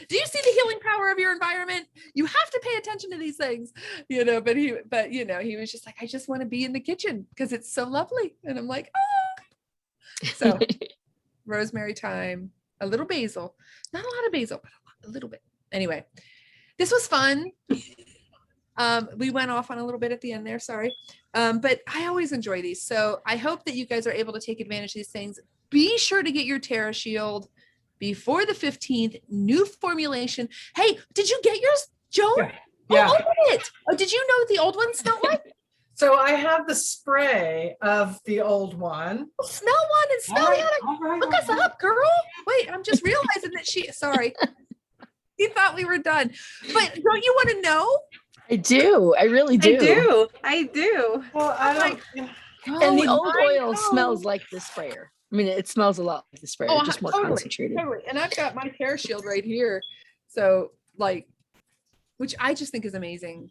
Do you see the healing power of your environment? You have to pay attention to these things, but he was just like, I just want to be in the kitchen because it's so lovely. And I'm like, so rosemary, thyme, a little basil, not a lot of basil, but a little bit. Anyway, this was fun. We went off on a little bit at the end there, sorry. But I always enjoy these. So I hope that you guys are able to take advantage of these things. Be sure to get your Terra Shield before the 15th, new formulation. Hey, did you get yours, Joan? Yeah. Open it. Oh, did you know what the old one smelled like? So I have the spray of the old one. Well, smell one and smell the other. Look us up, girl. Wait, I'm just realizing that sorry. He thought we were done. But don't you want to know? I do. I really do. I do. Well, I don't. And the old oil smells like the sprayer. I mean, it smells a lot like the sprayer, just more concentrated. Totally. And I've got my Terra Shield right here. So which I just think is amazing.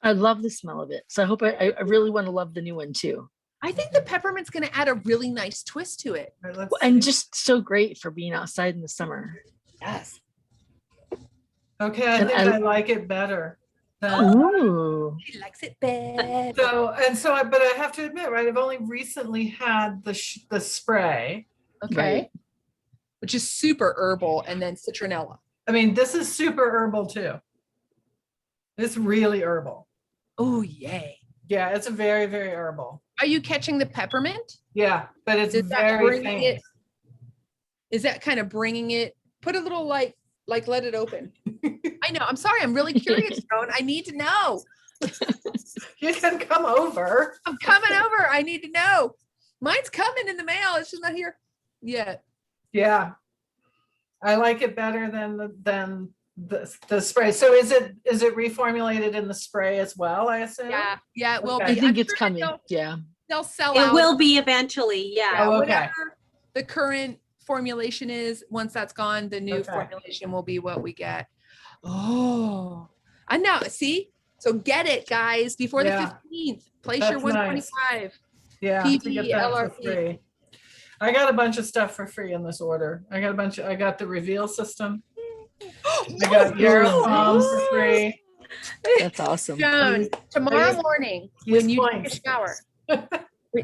I love the smell of it. So I hope I really want to love the new one too. I think the peppermint's going to add a really nice twist to it. Right, and just so great for being outside in the summer. Yes. Okay, I think I like it better. Ooh. He likes it better. But I have to admit, right? I've only recently had the spray. Okay. Right. Which is super herbal, and then citronella. I mean, this is super herbal too. It's really herbal. Oh, yay. Yeah, it's very, very herbal. Are you catching the peppermint? Yeah, but it's Is that very bringing faint. Is that kind of bringing it put a little like let it open. I know. I'm sorry. I'm really curious, Joan. I need to know. You can come over. I'm coming over. I need to know. Mine's coming in the mail. It's just not here yet. Yeah. I like it better than the spray. So is it reformulated in the spray as well, I assume? Yeah, it will Okay. be. I think I'm it's sure coming. Yeah. They'll sell out. It will be eventually. Yeah, Yeah. Oh, okay. whatever the current formulation is, once that's gone, the new Okay. formulation will be what we get. Oh, I know. See, so get it, guys, before the Yeah. 15th. Place That's your 125. Yeah, PB, to get that for LRP. free. I got a bunch of stuff for free in this order. I got the reveal system. I got Yarrow Palms for free. That's awesome. Joan, tomorrow morning, when you take a points. shower,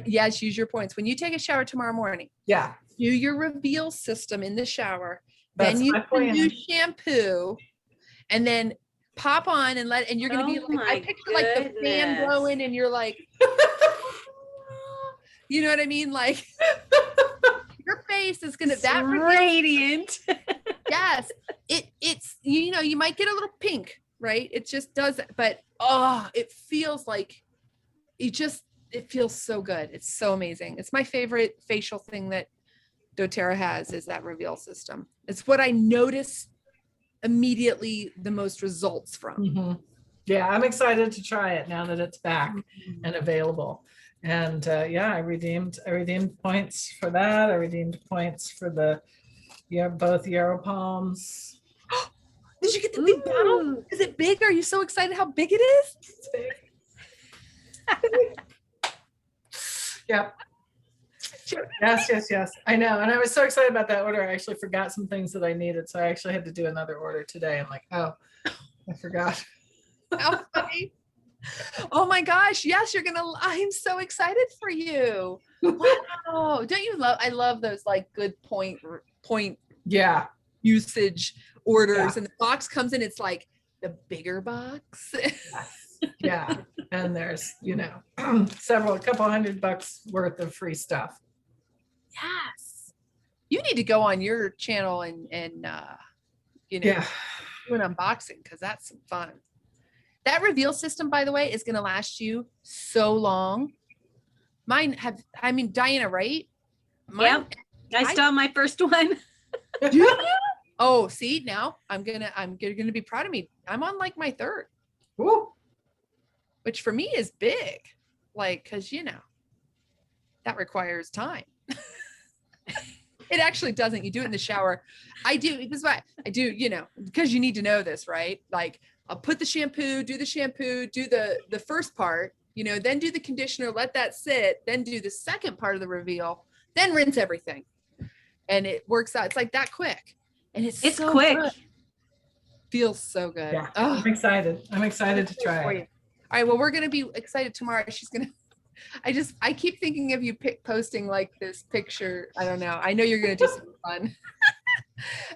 yes, use your points. When you take a shower tomorrow morning, Yeah, do your reveal system in the shower, That's then use my the plan. new shampoo, and then pop on and you're gonna be Oh like, I my picture like the fan goodness. blowing and you're like, you know what I mean? Like your face is gonna that reveal, Radiant. yes, it's you might get a little pink, right? It just does that, but it feels like it feels so good. It's so amazing. It's my favorite facial thing that doTERRA has, is that reveal system. It's what I notice immediately the most results from. Mhm. Yeah, I'm excited to try it now that it's back and available. And I redeemed points for that. I redeemed points for both Yarrow Palms. Did you get the big bottle? Ooh. Is it big? Are you so excited how big it is? It's big. Yep. Yes. I know. And I was so excited about that order. I actually forgot some things that I needed. So I actually had to do another order today. I'm like, oh, I forgot. How funny. Oh my gosh. Yes, I'm so excited for you. Wow. Don't you I love those like good point Yeah. usage orders. Yeah. And the box comes in, it's like the bigger box. Yeah. And there's, a couple $100 worth of free stuff. Yes. You need to go on your channel and Yeah. do an unboxing, because that's some fun. That reveal system, by the way, is going to last you so long. Diana, right? Yep. I still have my first one. Do you? Oh, see, now I'm gonna be proud of me. I'm on like my third, Woo. which for me is big, like, because that requires time. It actually doesn't. You do it in the shower. I do. This is why I do, because you need to know this, right? Like, I'll put the shampoo, do the first part, then do the conditioner, let that sit, then do the second part of the reveal, then rinse everything. And it works out. It's like that quick. And it's so quick. good. Feels so good. Yeah. Oh, I'm excited to try it. all right. Well, we're going to be excited tomorrow. She's going to, I keep thinking of you posting like this picture. I don't know. I know you're going to do something fun.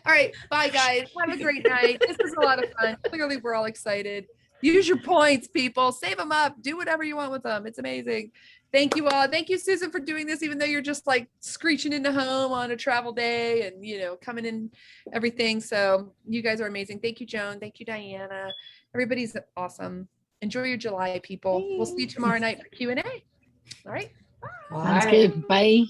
All right. Bye, guys. Have a great night. This was a lot of fun. Clearly, we're all excited. Use your points, people. Save them up. Do whatever you want with them. It's amazing. Thank you all. Thank you, Susan, for doing this, even though you're just like screeching into home on a travel day and, coming in everything. So you guys are amazing. Thank you, Joan. Thank you, Diana. Everybody's awesome. Enjoy your July, people. We'll see you tomorrow night for Q&A. All right. Sounds good. Bye.